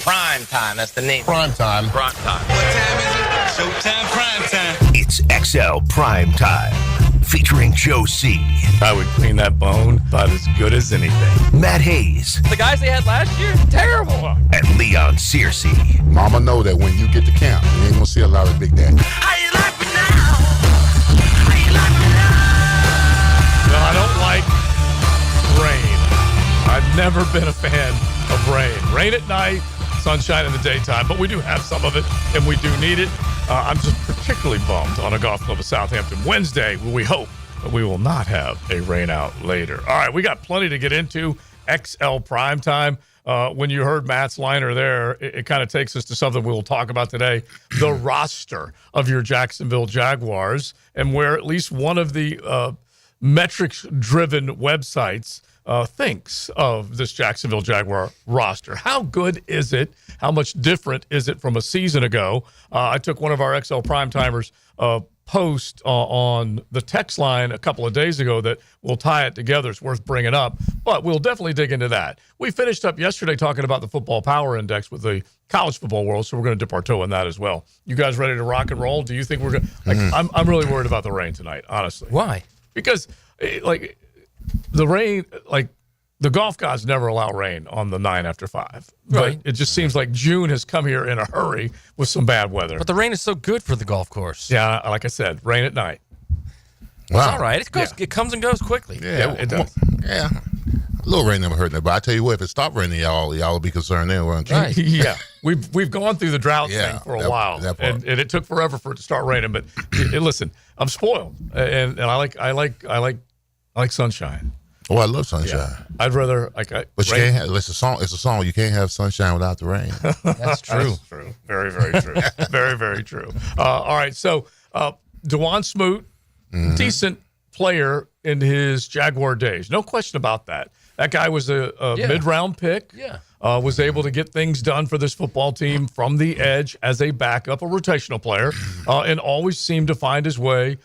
Primetime, that's the name. Primetime. Primetime. What time is it? Showtime, primetime. It's XL Primetime, featuring Joe C. I would clean that bone about as good as anything. Matt Hayes. The guys they had last year, terrible. And Leon Searcy. Mama know that when you get to camp, you ain't gonna see a lot of Big Daddy. How you like me now? How you like me now? No, I don't like rain. I've never been a fan of rain. Rain at night, sunshine in the daytime, but we do have some of it, and we do need it. I'm just particularly bummed on a golf club of Southampton Wednesday, where we hope that we will not have a rain out later. All right, we got plenty to get into. XL Primetime. When you heard Matt's liner there, it kind of takes us to something we will talk about today, the roster of your Jacksonville Jaguars, and where at least one of the metrics-driven websites thinks of this Jacksonville Jaguar roster. How good is it? How much different is it from a season ago? I took one of our XL Primetimers post on the text line a couple of days ago that will tie it together. It's worth bringing up, but we'll definitely dig into that. We finished up yesterday talking about the Football Power Index with the college football world, so we're going to dip our toe in that as well. You guys ready to rock and roll? Do you think we're going to I'm really worried about the rain tonight, honestly. Why? Because the rain, the golf gods never allow rain on the 9 after 5. Right. But it just seems like June has come here in a hurry with some bad weather. But the rain is so good for the golf course. Yeah, like I said, rain at night. Wow. It's all right. It comes and goes quickly. Yeah, it does. Yeah. A little rain never hurt nobody. But I tell you what, if it stopped raining, y'all will be concerned then, won't you? Right. Yeah, we've gone through the drought thing for a while, and it took forever for it to start raining. But listen, I'm spoiled, and I like sunshine. Oh, I love sunshine. Yeah. I'd rather but you can't have. It's a song. You can't have sunshine without the rain. That's true. That's true. Very, very true. Very, very true. All right. So, DeJuan Smoot, decent player in his Jaguar days. No question about that. That guy was a mid-round pick. Yeah. Was able to get things done for this football team from the edge as a backup, a rotational player, and always seemed to find his way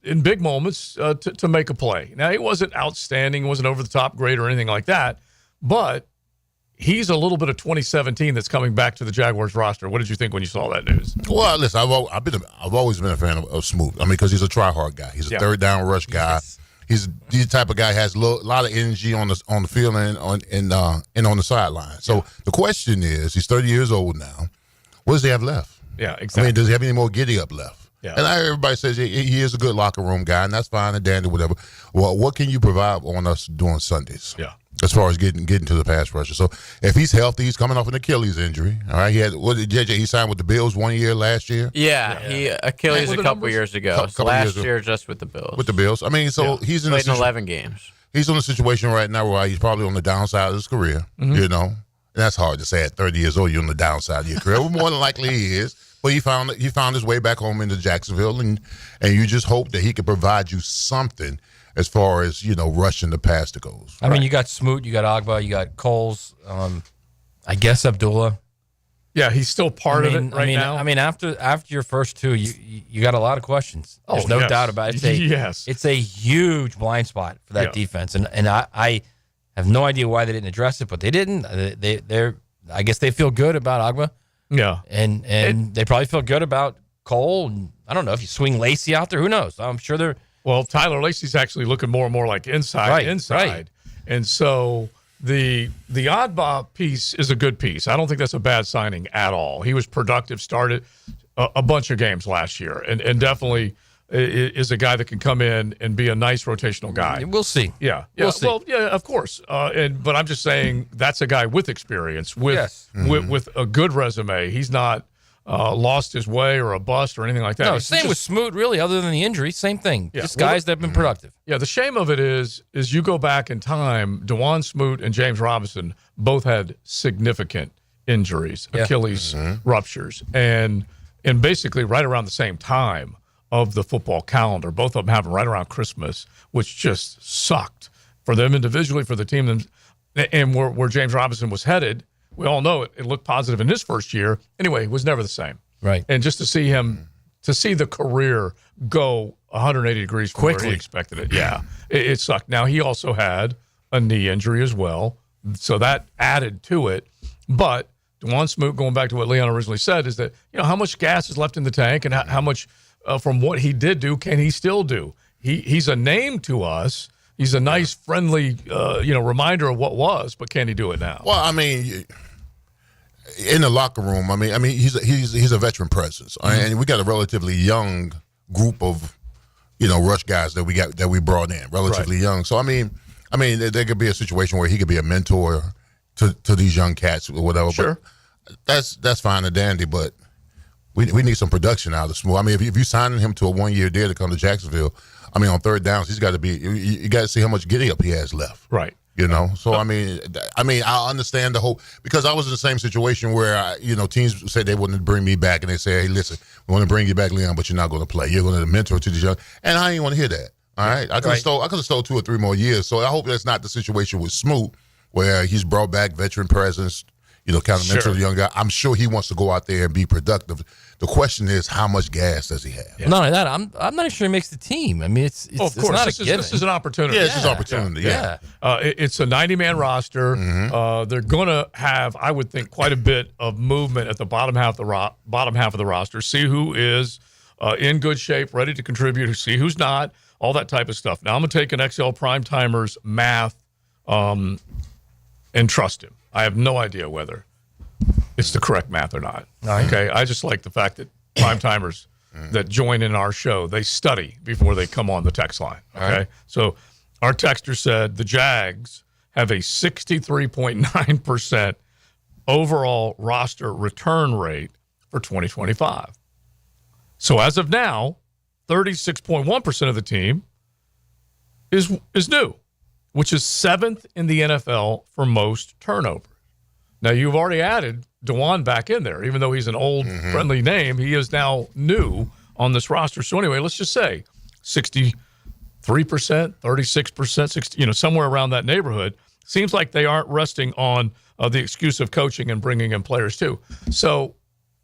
in big moments to make a play. Now, he wasn't outstanding, wasn't over-the-top great or anything like that, but he's a little bit of 2017 that's coming back to the Jaguars roster. What did you think when you saw that news? Well, listen, I've always been a fan of Smoot. I mean, because he's a try-hard guy. He's a third down rush guy. Yes. He's the type of guy who has a lot of energy on the field and on the sideline. So the question is, he's 30 years old now. What does he have left? Yeah, exactly. I mean, does he have any more giddy up left? Yeah. And everybody says he is a good locker room guy, and that's fine and dandy, whatever. Well, what can you provide on us doing Sundays? Yeah. As far as getting to the pass rusher. So if he's healthy, he's coming off an Achilles injury. All right. He signed with the Bills 1 year last year. Yeah. He Achilles a couple years ago. Last year just with the Bills. With the Bills. I mean, he's played in 11 games. He's in a situation right now where he's probably on the downside of his career. You know, and that's hard to say at 30 years old. You're on the downside of your career. Well, more than likely he is. But he found his way back home into Jacksonville, and you just hope that he can provide you something as far as, rushing the passer goes. I mean, you got Smoot, you got Agba, you got Coles, I guess Abdullah. Yeah, he's still part of it now. I mean, after your first two, you got a lot of questions. There's no doubt about it. It's a huge blind spot for that defense, and I have no idea why they didn't address it, but they didn't. I guess they feel good about Agba. Yeah, and they probably feel good about Cole. And I don't know if you swing Lacey out there, who knows? I'm sure they're. Well, Tyler Lacey's actually looking more and more like inside. Right. And so the Oddball piece is a good piece. I don't think that's a bad signing at all. He was productive, started a bunch of games last year, and definitely is a guy that can come in and be a nice rotational guy. We'll see. Yeah. We'll see. Well, yeah, of course. But I'm just saying that's a guy with experience, with a good resume. He's not lost his way or a bust or anything like that. No, same with Smoot, really, other than the injury. Same thing. Yeah. Just guys that have been productive. Yeah, the shame of it is you go back in time, DeJuan Smoot and James Robinson both had significant injuries, Achilles ruptures, and basically right around the same time of the football calendar. Both of them happened right around Christmas, which just sucked for them individually, for the team. And where James Robinson was headed, we all know it looked positive in his first year. Anyway, it was never the same. Right. And just to see the career go 180 degrees from quickly, where he expected it. Yeah, it sucked. Now, he also had a knee injury as well, so that added to it. But DeJuan Smoot, going back to what Leon originally said, is that, how much gas is left in the tank and how much from what he did do can he still do? He's a name to us. He's a nice, friendly, reminder of what was, but can he do it now? Well, I mean, in the locker room, I mean, he's a veteran presence, and we got a relatively young group of, rush guys that we brought in, relatively young. So I mean, there could be a situation where he could be a mentor to these young cats or whatever. Sure, but that's fine and dandy, but we need some production out of Smoot. I mean, if you signing him to a 1-year deal to come to Jacksonville, I mean, on third downs, he's got to be. You got to see how much giddy up he has left. Right. So I mean, I understand the whole, because I was in the same situation where teams said they wouldn't bring me back, and they say, hey, listen, we want to bring you back, Leon, but you're not going to play. You're going to mentor to these young, and I ain't want to hear that. All right, I could have stole 2 or 3 more years. So I hope that's not the situation with Smoot, where he's brought back veteran presence, kind of mentor the young guy. I'm sure he wants to go out there and be productive. The question is, how much gas does he have? Yeah. Not only that, I'm not sure he makes the team. I mean, it's of course, not this is an opportunity. Yeah, it's an opportunity. Yeah. It's a 90-man roster. Mm-hmm. They're going to have, I would think, quite a bit of movement at the bottom half of the roster. See who is in good shape, ready to contribute. See who's not. All that type of stuff. Now I'm going to take an XL Primetimer's math and trust him. I have no idea whether it's the correct math or not. Okay, I just like the fact that Primetimers that join in our show, they study before they come on the text line. Okay, so our texter said the Jags have a 63.9% overall roster return rate for 2025. So as of now, 36.1% of the team is new, which is 7th in the NFL for most turnovers. Now, you've already added DeJuan back in there. Even though he's an old, friendly name, he is now new on this roster. So anyway, let's just say 63%, 36%, 60, somewhere around that neighborhood. Seems like they aren't resting on the excuse of coaching and bringing in players too. So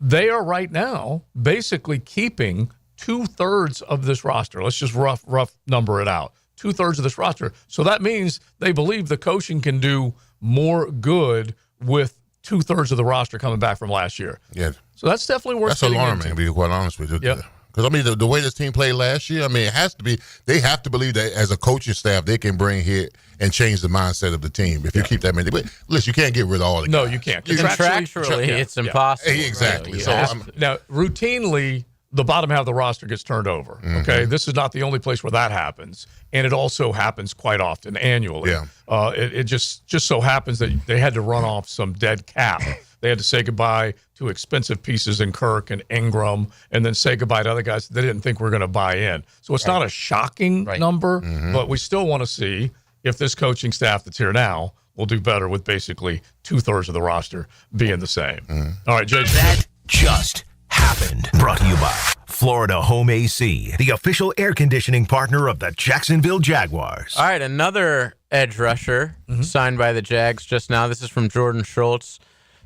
they are right now basically keeping 2/3 of this roster. Let's just rough number it out. 2/3 of this roster. So that means they believe the coaching can do more good with 2/3 of the roster coming back from last year. Yeah. So that's definitely worth. That's alarming, to be quite honest with you. Yeah. Because I mean, the way this team played last year, I mean, it has to be. They have to believe that as a coaching staff, they can bring here and change the mindset of the team. If you keep that many, but listen, you can't get rid of all the guys. No, you can't. Contractually, it's impossible. Exactly. So now, routinely, the bottom half of the roster gets turned over. Okay, this is not the only place where that happens, and it also happens quite often annually. Yeah. It just so happens that they had to run off some dead cap. They had to say goodbye to expensive pieces in Kirk and Ingram, and then say goodbye to other guys they didn't think were going to buy in. So it's not a shocking number, but we still want to see if this coaching staff that's here now will do better with basically 2/3 of the roster being the same. All right, Jake. That just happened. Brought to you by Florida Home AC, the official air conditioning partner of the Jacksonville Jaguars. All right, another edge rusher signed by the Jags just now. This is from Jordan Schultz.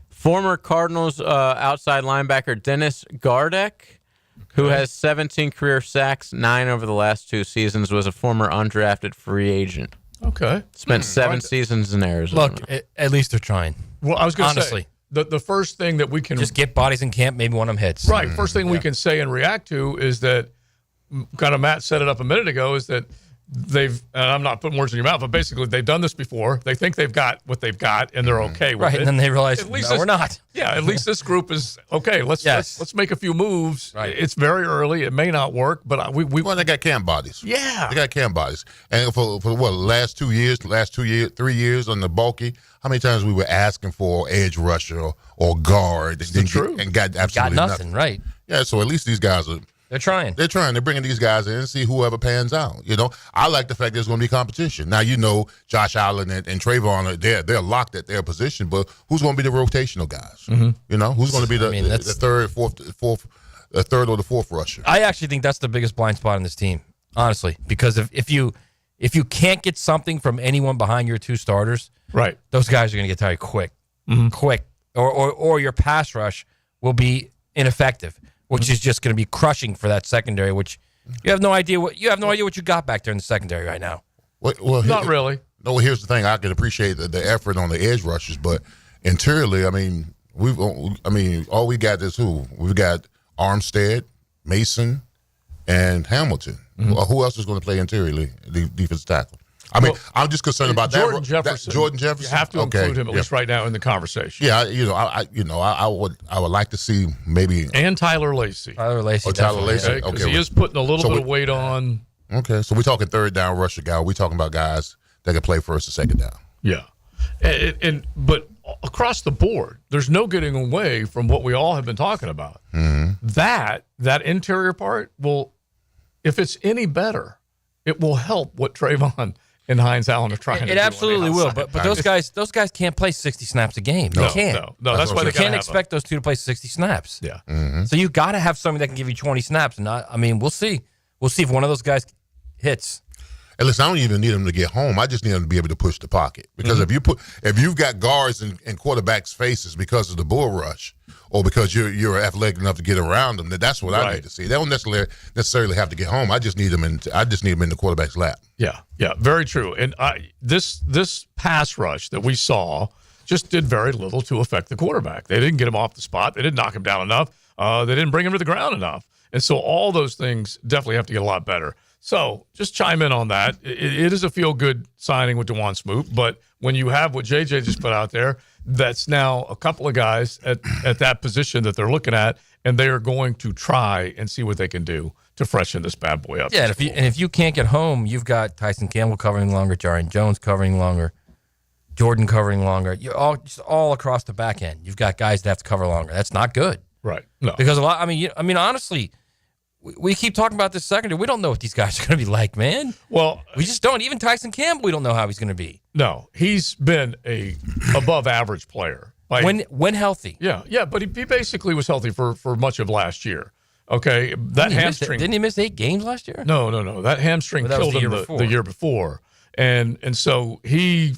Former Cardinals outside linebacker Dennis Gardeck, who has 17 career sacks, 9 over the last 2 seasons, was a former undrafted free agent. Okay. Spent 7 seasons in Arizona. Look, at least they're trying. Well, I was going to say, honestly, the first thing that we can just get bodies in camp, maybe one of them hits. Right. First thing we can say and react to is that, kind of Matt set it up a minute ago, is that they've, and I'm not putting words in your mouth, but basically they've done this before. They think they've got what they've got, and they're okay with it. And then they realize, no, we're not. Yeah, at least this group is okay. Let's make a few moves. Right. It's very early. It may not work, but well, they got camp bodies. Yeah, they got camp bodies. And for what, last 2 years, 3 years on the bulky, how many times we were asking for edge rusher or guard and got absolutely nothing. Right. Yeah, so at least these guys are. They're trying. They're bringing these guys in and see whoever pans out. I like the fact there's going to be competition. Now, Josh Allen and Trayvon, they're locked at their position, but who's going to be the rotational guys? Who's going to be the third, third or the fourth rusher? I actually think that's the biggest blind spot in this team, honestly, because if you can't get something from anyone behind your 2 starters, right, those guys are going to get tired quick, or your pass rush will be ineffective, which is just going to be crushing for that secondary. Which you have no idea what you got back there in the secondary right now. Well, not really. No, here's the thing. I can appreciate the effort on the edge rushers, but interiorly, I mean, All we got is who? We've got Armstead, Mason, and Hamilton. Mm-hmm. Who else is going to play interiorly, the defensive tackle? I'm just concerned about Jordan Jefferson. Jordan Jefferson. You have to include him at least right now in the conversation. Yeah, I would like to see maybe and Tyler Lacey. Tyler Lacey. Because he is putting a little bit of weight on. Okay, so we're talking third down rusher guy. We're talking about guys that can play first and second down. Yeah, but across the board, there's no getting away from what we all have been talking about. Mm-hmm. That interior part will, if it's any better, it will help what Trayvon and Hines Allen are trying to do. It absolutely will, but those guys can't play 60 snaps a game. They can't. No, that's why they can't expect those two to play 60 snaps. Yeah. Mm-hmm. So you got to have somebody that can give you 20 snaps, and we'll see. We'll see if one of those guys hits. And listen, I don't even need them to get home. I just need them to be able to push the pocket. Because if you've got guards in quarterbacks' faces because of the bull rush, or because you're athletic enough to get around them, that's what I need to see. They don't necessarily have to get home. I just need them in the quarterback's lap. Yeah, very true. And this pass rush that we saw just did very little to affect the quarterback. They didn't get him off the spot. They didn't knock him down enough. They didn't bring him to the ground enough. And so all those things definitely have to get a lot better. So just chime in on that. It is a feel-good signing with DeJuan Smoot, but when you have what JJ just put out there, that's now a couple of guys at that position that they're looking at, and they are going to try and see what they can do to freshen this bad boy up. Yeah, and if you can't get home, you've got Tyson Campbell covering longer, Jarian Jones covering longer, Jordan covering longer. You're all across the back end. You've got guys that have to cover longer. That's not good. Right. No. Because honestly, we keep talking about this secondary. We don't know what these guys are going to be like, man. Well, we just don't. Even Tyson Campbell, we don't know how he's going to be. No, he's been a above average player. When healthy. Yeah, but he basically was healthy for much of last year. Okay, that hamstring. Didn't he miss 8 games last year? No. That hamstring killed him the year before. And so he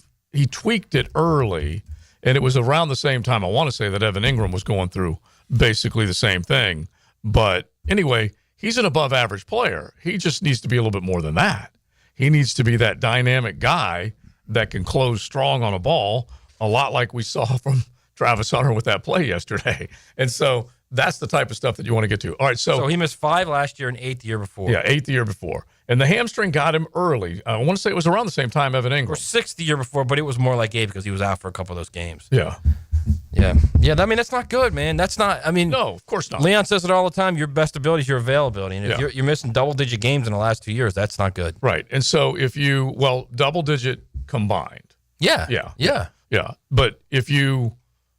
tweaked it early, and it was around the same time. I want to say that Evan Ingram was going through basically the same thing. But anyway, he's an above average player. He just needs to be a little bit more than that. He needs to be that dynamic guy that can close strong on a ball, a lot like we saw from Travis Hunter with that play yesterday. And so that's the type of stuff that you want to get to. All right, so he missed 5 last year and 8 the year before. Yeah, 8 the year before. And the hamstring got him early. I want to say it was around the same time Evan Ingram. Or 6 the year before, but it was more like 8 because he was out for a couple of those games. Yeah. Yeah. That's not good, man. That's not. No, of course not. Leon says it all the time. Your best ability is your availability, and if you're missing double-digit games in the last 2 years, that's not good. Right. And so if you double-digit combined. Yeah. But if you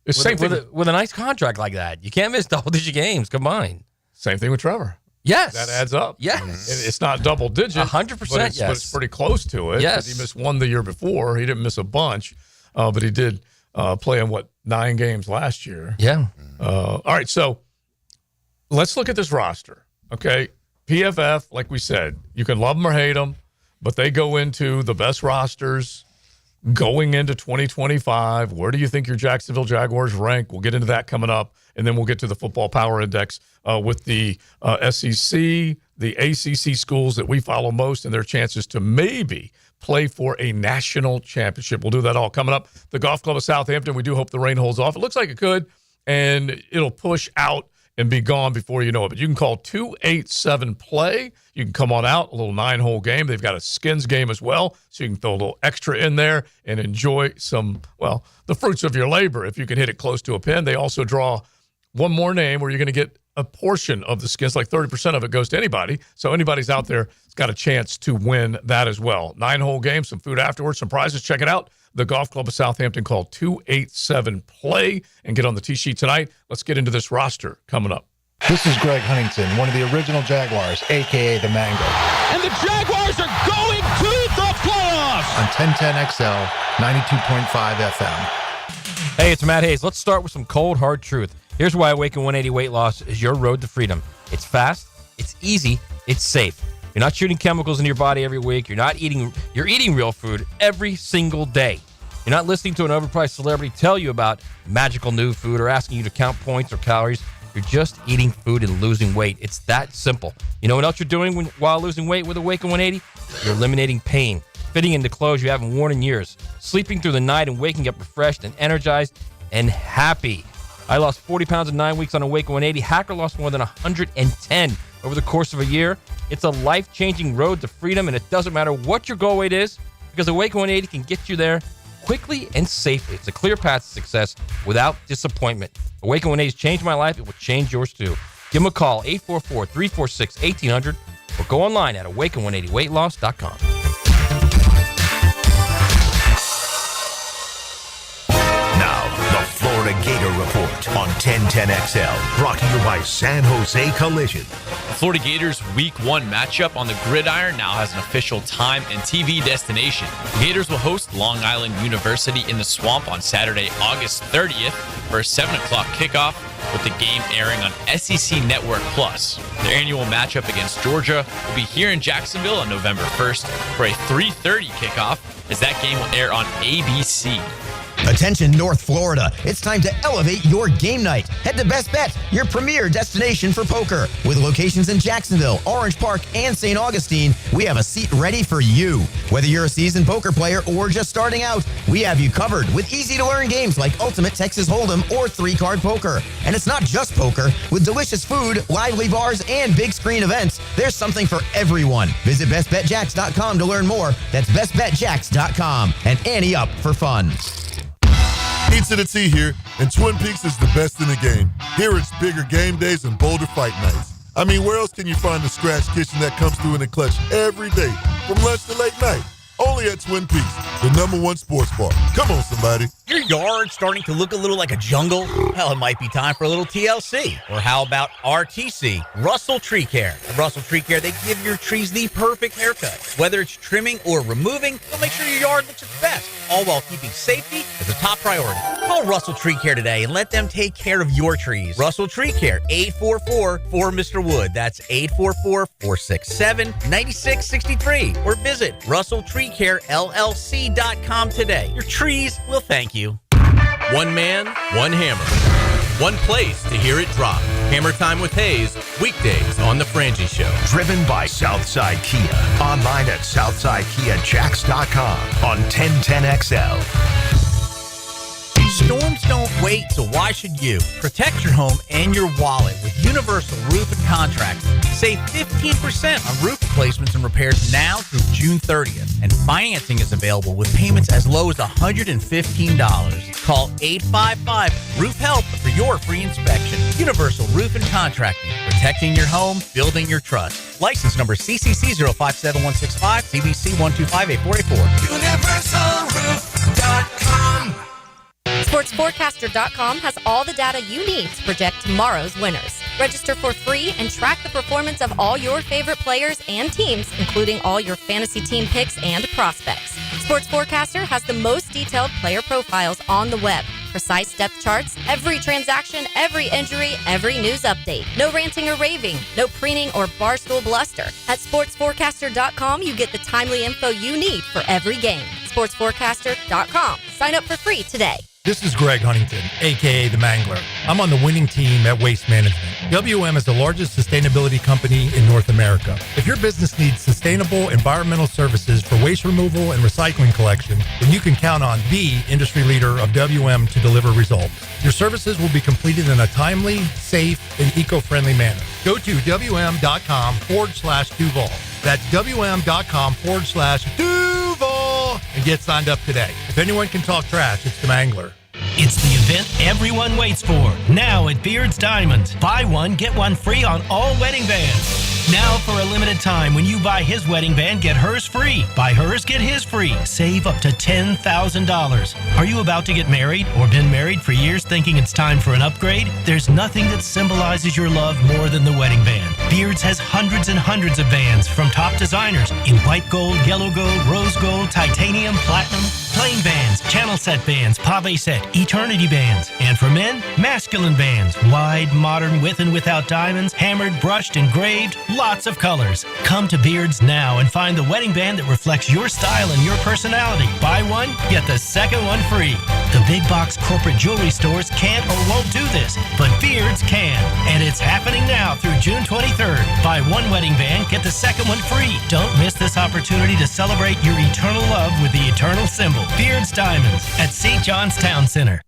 same thing with a nice contract like that, you can't miss double-digit games combined. Same thing with Trevor. Yes. That adds up. Yes. It's not double-digit. 100%. But it's pretty close to it. Yes. He missed 1 the year before. He didn't miss a bunch, but he did. Play in 9 games last year. Yeah. All right, so let's look at this roster. Okay, PFF, like we said, you can love them or hate them, but they go into the best rosters going into 2025. Where do you think your Jacksonville Jaguars rank? We'll get into that coming up, and then we'll get to the Football Power Index with the SEC, the ACC schools that we follow most, and their chances to maybe play for a national championship. We'll do that all coming up. The Golf Club of Southampton, we do hope the rain holds off. It looks like it could, and it'll push out and be gone before you know it. But you can call 287-PLAY. You can come on out, a little 9-hole game. They've got a skins game as well, so you can throw a little extra in there and enjoy the fruits of your labor if you can hit it close to a pin. They also draw one more name where you're going to get a portion of the skins, like 30% of it goes to anybody. So anybody's out there has got a chance to win that as well. 9-hole game, some food afterwards, some prizes. Check it out. The Golf Club of Southampton, call 287-PLAY and get on the tee sheet tonight. Let's get into this roster coming up. This is Greg Huntington, one of the original Jaguars, a.k.a. the Mango. And the Jaguars are going to the playoffs! On 1010XL, 92.5 FM. Hey, it's Matt Hayes. Let's start with some cold, hard truth. Here's why Awaken 180 Weight Loss is your road to freedom. It's fast, it's easy, it's safe. You're not shooting chemicals into your body every week. You're eating real food every single day. You're not listening to an overpriced celebrity tell you about magical new food or asking you to count points or calories. You're just eating food and losing weight. It's that simple. You know what else you're doing while losing weight with Awaken 180? You're eliminating pain, fitting into clothes you haven't worn in years, sleeping through the night and waking up refreshed and energized and happy. I lost 40 pounds in 9 weeks on Awaken 180. Hacker lost more than 110 over the course of a year. It's a life-changing road to freedom, and it doesn't matter what your goal weight is, because Awaken 180 can get you there quickly and safely. It's a clear path to success without disappointment. Awaken 180 has changed my life. It will change yours too. Give them a call, 844-346-1800, or go online at awaken180weightloss.com. Now, the Florida Gator Report on 1010XL, brought to you by San Jose Collision. The Florida Gators Week 1 matchup on the gridiron now has an official time and TV destination. The Gators will host Long Island University in the Swamp on Saturday, August 30th for a 7 o'clock kickoff, with the game airing on SEC Network Plus. Their annual matchup against Georgia will be here in Jacksonville on November 1st for a 3:30 kickoff, as that game will air on ABC. Attention North Florida, it's time to elevate your game night. Head to Best Bet, your premier destination for poker. With locations in Jacksonville, Orange Park, and St. Augustine, we have a seat ready for you. Whether you're a seasoned poker player or just starting out, we have you covered with easy-to-learn games like Ultimate Texas Hold'em or 3-card poker. And it's not just poker. With delicious food, lively bars, and big screen events, there's something for everyone. Visit bestbetjacks.com to learn more. That's bestbetjacks.com. And ante up for fun. Pizza to T here, and Twin Peaks is the best in the game. Here it's bigger game days and bolder fight nights. I mean, where else can you find the scratch kitchen that comes through in the clutch every day, from lunch to late night? Only at Twin Peaks, the #1 sports bar. Come on, somebody. Your yard starting to look a little like a jungle? Well, it might be time for a little TLC. Or how about RTC, Russell Tree Care? At Russell Tree Care, they give your trees the perfect haircut. Whether it's trimming or removing, they'll make sure your yard looks its best, all while keeping safety as a top priority. Call Russell Tree Care today and let them take care of your trees. Russell Tree Care, 844-4Mr. Wood. That's 844-467-9663. Or visit RussellTreeCareLLC.com today. Your trees will thank you. One man, one hammer. One place to hear it drop. Hammer Time with Hayes, weekdays on The Frangie Show. Driven by Southside Kia. Online at SouthsideKiaJacks.com on 1010XL. Storms don't wait, so why should you? Protect your home and your wallet with Universal Roof and Contracts. Save 15% on roof replacements and repairs now through June 30th. And financing is available with payments as low as $115. Call 855-ROOF-HELP for your free inspection. Universal Roof and Contracting. Protecting your home, building your trust. License number CCC 057165, CBC 1258484. UniversalRoof.com. SportsForecaster.com has all the data you need to project tomorrow's winners. Register for free and track the performance of all your favorite players and teams, including all your fantasy team picks and prospects. Sports Forecaster has the most detailed player profiles on the web. Precise depth charts, every transaction, every injury, every news update. No ranting or raving, no preening or barstool bluster. At SportsForecaster.com, you get the timely info you need for every game. SportsForecaster.com. Sign up for free today. This is Greg Huntington, a.k.a. The Mangler. I'm on the winning team at Waste Management. WM is the largest sustainability company in North America. If your business needs sustainable environmental services for waste removal and recycling collection, then you can count on the industry leader of WM to deliver results. Your services will be completed in a timely, safe, and eco-friendly manner. Go to WM.com/Duval. That's WM.com/Duval and get signed up today. If anyone can talk trash, it's the Mangler. It's the event everyone waits for. Now at Beard's Diamonds. Buy one, get one free on all wedding bands. Now for a limited time, when you buy his wedding band, get hers free. Buy hers, get his free. Save up to $10,000. Are you about to get married or been married for years thinking it's time for an upgrade? There's nothing that symbolizes your love more than the wedding band. Beard's has hundreds and hundreds of bands from top designers in white gold, yellow gold, rose gold, titanium, platinum, plain bands, channel set bands, pave set, eternity bands. And for men, masculine bands, wide, modern, with and without diamonds, hammered, brushed, engraved, lots of colors. Come to Beard's now and find the wedding band that reflects your style and your personality. Buy one, get the second one free. The big box corporate jewelry stores can't or won't do this, but Beard's can. And it's happening now through June 23rd. Buy one wedding band, get the second one free. Don't miss this opportunity to celebrate your eternal love with the eternal symbol. Beard's Diamonds at St. John's Town Center.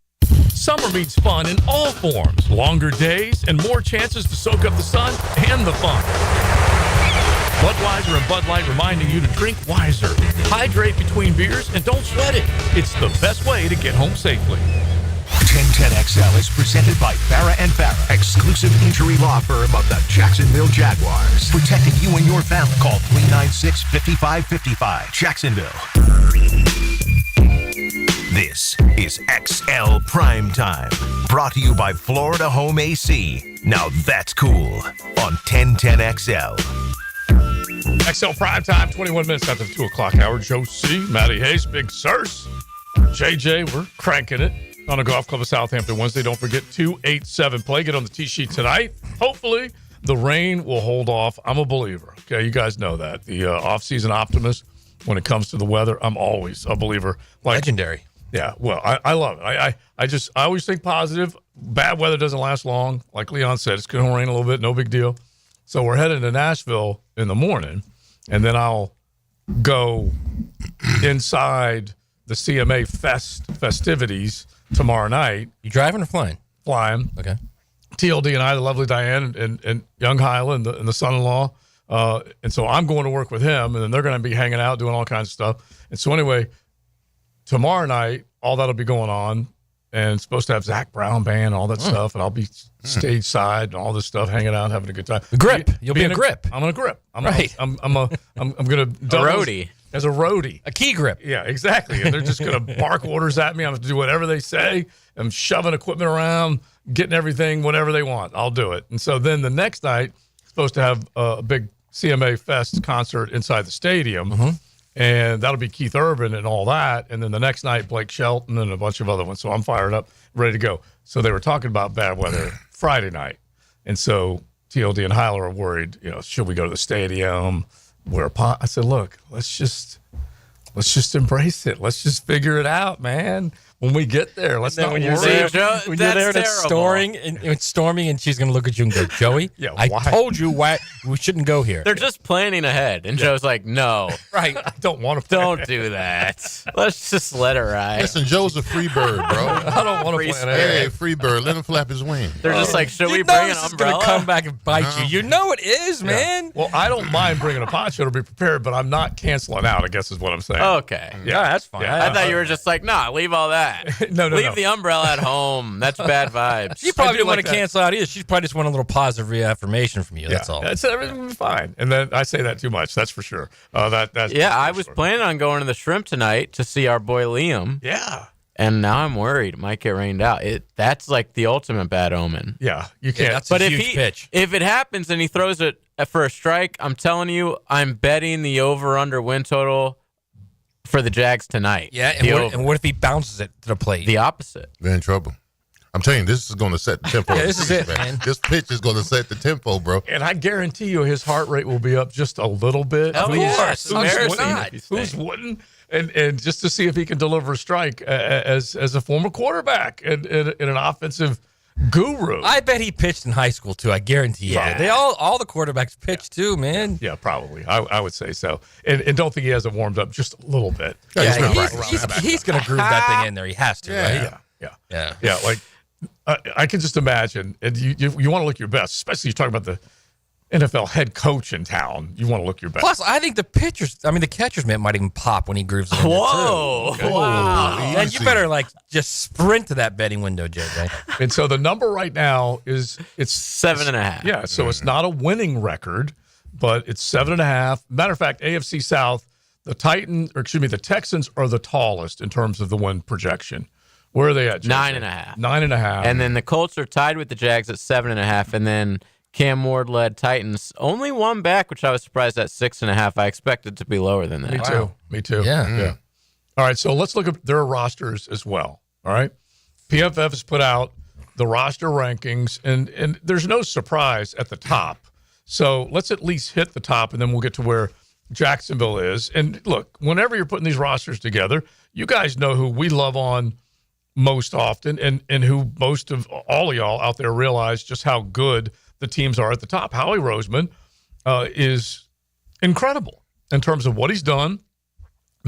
Summer means fun in all forms. Longer days and more chances to soak up the sun and the fun. Budweiser and Bud Light reminding you to drink wiser. Hydrate between beers and don't sweat it. It's the best way to get home safely. 1010XL is presented by Farah & Farah, exclusive injury law firm of the Jacksonville Jaguars. Protecting you and your family. Call 396-5555. Jacksonville. This is XL Primetime, brought to you by Florida Home AC. Now that's cool on 1010XL. XL Primetime, 21 minutes after the 2 o'clock hour. Joe C., Matty Hayes, Big Sirs, JJ, we're cranking it on a golf club of Southampton Wednesday. Don't forget 287 play. Get on the tee sheet tonight. Hopefully, the rain will hold off. I'm a believer. Okay, you guys know that. The off-season optimist when it comes to the weather. I'm always a believer. Legendary. Yeah, well, I love it. I always think positive. Bad weather doesn't last long. Like Leon said, it's going to rain a little bit. No big deal. So we're heading to Nashville in the morning, and then I'll go inside the CMA festivities tomorrow night. You driving or flying? Flying. Okay. TLD and I, the lovely Diane and young Hyla and the son-in-law. And so I'm going to work with him, and then they're going to be hanging out, doing all kinds of stuff. And so anyway, tomorrow night, all that'll be going on, and it's supposed to have Zach Brown band and all that stuff, and I'll be stage side and all this stuff, hanging out, having a good time. Grip. You'll be a grip. I'm a grip. I'm gonna double roadie. As a roadie. A key grip. Yeah, exactly. And they're just going to bark orders at me. I'm going to do whatever they say. I'm shoving equipment around, getting everything, whatever they want. I'll do it. And so then the next night, supposed to have a big CMA Fest concert inside the stadium. Mm-hmm. And that'll be Keith Urban and all that. And then the next night, Blake Shelton and a bunch of other ones. So I'm fired up, ready to go. So they were talking about bad weather Friday night. And so TLD and Hyler are worried, should we go to the stadium? I said, look, let's just embrace it. Let's just figure it out, man. When we get there, let's not worry. When you're there, it's storming, and she's going to look at you and go, Joey, I told you why we shouldn't go here. They're just planning ahead. And Joe's like, no. Right. I don't want to Don't do that. Let's just let it ride. Listen, Joe's a free bird, bro. I don't want to plan ahead. Hey, free bird. Let him flap his wings. They're just like, should we know bring an this umbrella? is going to come back and bite you. You know it is, man. Well, I don't mind bringing a poncho to be prepared, but I'm not canceling out, I guess is what I'm saying. Okay. Yeah, that's fine. I thought you were just like, nah, leave all that. No. Leave the umbrella at home. That's bad vibes. She probably didn't want to cancel out either. She probably just wanted a little positive reaffirmation from you. That's all. Everything will be fine. And then I say that too much. That's for sure. I was planning on going to the Shrimp tonight to see our boy Liam. Yeah. And now I'm worried it might get rained out. That's like the ultimate bad omen. Yeah, you can't. That's a huge pitch. If it happens and he throws it for a strike, I'm telling you, I'm betting the over-under win total for the Jags tonight. Yeah, and what if he bounces it to the plate? The opposite. They're in trouble. I'm telling you, this is going to set the tempo. Yeah, this is it, man. This pitch is going to set the tempo, bro. And I guarantee you his heart rate will be up just a little bit. Of course. Who's wouldn't? And just to see if he can deliver a strike as a former quarterback and an offensive guru. I bet he pitched in high school, too. I guarantee you. Yeah. They all the quarterbacks pitch, too, man. Yeah, probably. I would say so. And don't think he hasn't warmed up just a little bit. Yeah, he's going to groove that thing in there. He has to, right? Yeah. Like, I can just imagine, and you want to look your best, especially you're talking about the NFL head coach in town. You want to look your best. Plus, I think the catcher's mitt might even pop when he grooves it in Whoa. there, too. Wow. And you better, just sprint to that betting window, JJ. And so the number right now it's 7.5. Yeah, so it's not a winning record, but it's 7.5. Matter of fact, AFC South, the Texans are the tallest in terms of the win projection. Where are they at, JJ? 9.5. 9.5. And then the Colts are tied with the Jags at 7.5. And then Cam Ward-led Titans only one back, which I was surprised at 6.5. I expected to be lower than that. Me too. Yeah. All right, so let's look at their rosters as well. All right, PFF has put out the roster rankings, and there's no surprise at the top. So let's at least hit the top, and then we'll get to where Jacksonville is. And look, whenever you're putting these rosters together, you guys know who we love on most often, and who most of all of y'all out there realize just how good the teams are at the top. Howie Roseman is incredible in terms of what he's done,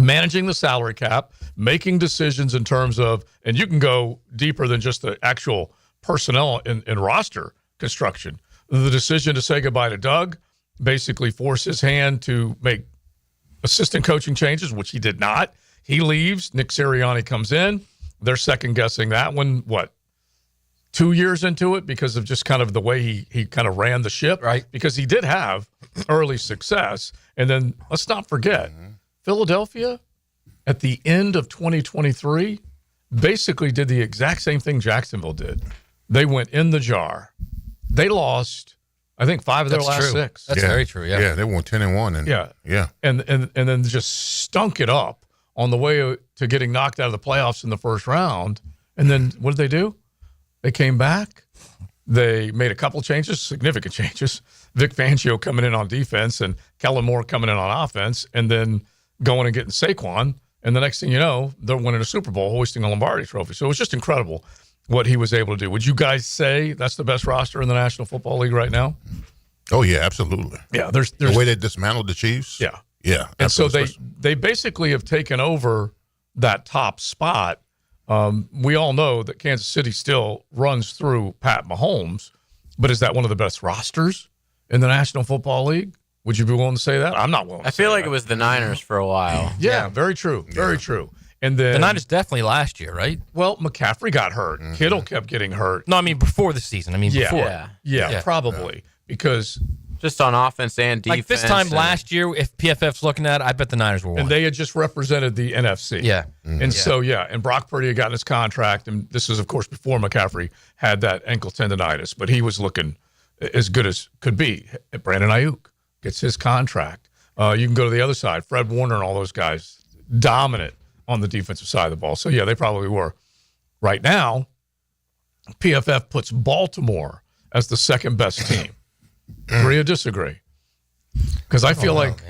managing the salary cap, making decisions in terms of, and you can go deeper than just the actual personnel in roster construction. The decision to say goodbye to Doug basically forced his hand to make assistant coaching changes, which he did not. He leaves. Nick Sirianni comes in. They're second-guessing that one, 2 years into it because of just kind of the way he kind of ran the ship. Right. Because he did have early success. And then let's not forget, Philadelphia at the end of 2023 basically did the exact same thing Jacksonville did. They went in the jar. They lost, I think, 5 of their last 6. That's very true. Yeah. Yeah, they won 10-1. And then just stunk it up on the way to getting knocked out of the playoffs in the first round. And then what did they do? They came back. They made a couple changes, significant changes. Vic Fangio coming in on defense and Kellen Moore coming in on offense, and then going and getting Saquon. And the next thing you know, they're winning a Super Bowl, hoisting a Lombardi trophy. So it was just incredible what he was able to do. Would you guys say that's the best roster in the National Football League right now? Oh, yeah, absolutely. Yeah, there's the way they dismantled the Chiefs. Yeah. Yeah. And so they basically have taken over that top spot. We all know that Kansas City still runs through Pat Mahomes, but is that one of the best rosters in the National Football League? Would you be willing to say that? I'm not willing to I feel like it was the Niners for a while. Yeah, very true. Very true. And then the Niners definitely last year, right? Well, McCaffrey got hurt. Kittle kept getting hurt. No, I mean before the season. I mean before. Yeah, probably. Because just on offense and defense. Like this time last year, if PFF's looking at it, I bet the Niners were one. And they had just represented the NFC. Yeah. And so, and Brock Purdy had gotten his contract. And this was, of course, before McCaffrey had that ankle tendonitis. But he was looking as good as could be. Brandon Ayuk gets his contract. You can go to the other side. Fred Warner and all those guys, dominant on the defensive side of the ball. So, they probably were. Right now, PFF puts Baltimore as the second best team. Agree or disagree? Because I feel like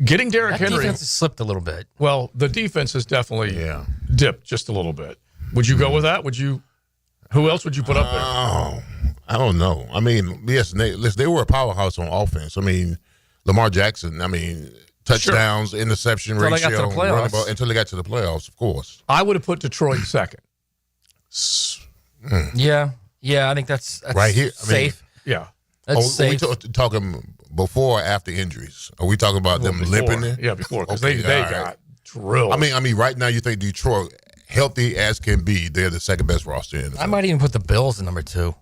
getting Derrick Henry. The defense has slipped a little bit. Well, the defense has definitely dipped just a little bit. Would you go with that? Who else would you put up there? Oh, I don't know. I mean, yes, they were a powerhouse on offense. I mean, Lamar Jackson, touchdowns, interception ratio, running ball, until they got to the playoffs, of course. I would have put Detroit second. Yeah, I think that's right here. Safe. That's safe. Are we talking before or after injuries? Are we talking about them limping there? Yeah, before, because they got drilled. I mean, right now you think Detroit, healthy as can be, they're the second best roster in the I might even put the Bills in number 2.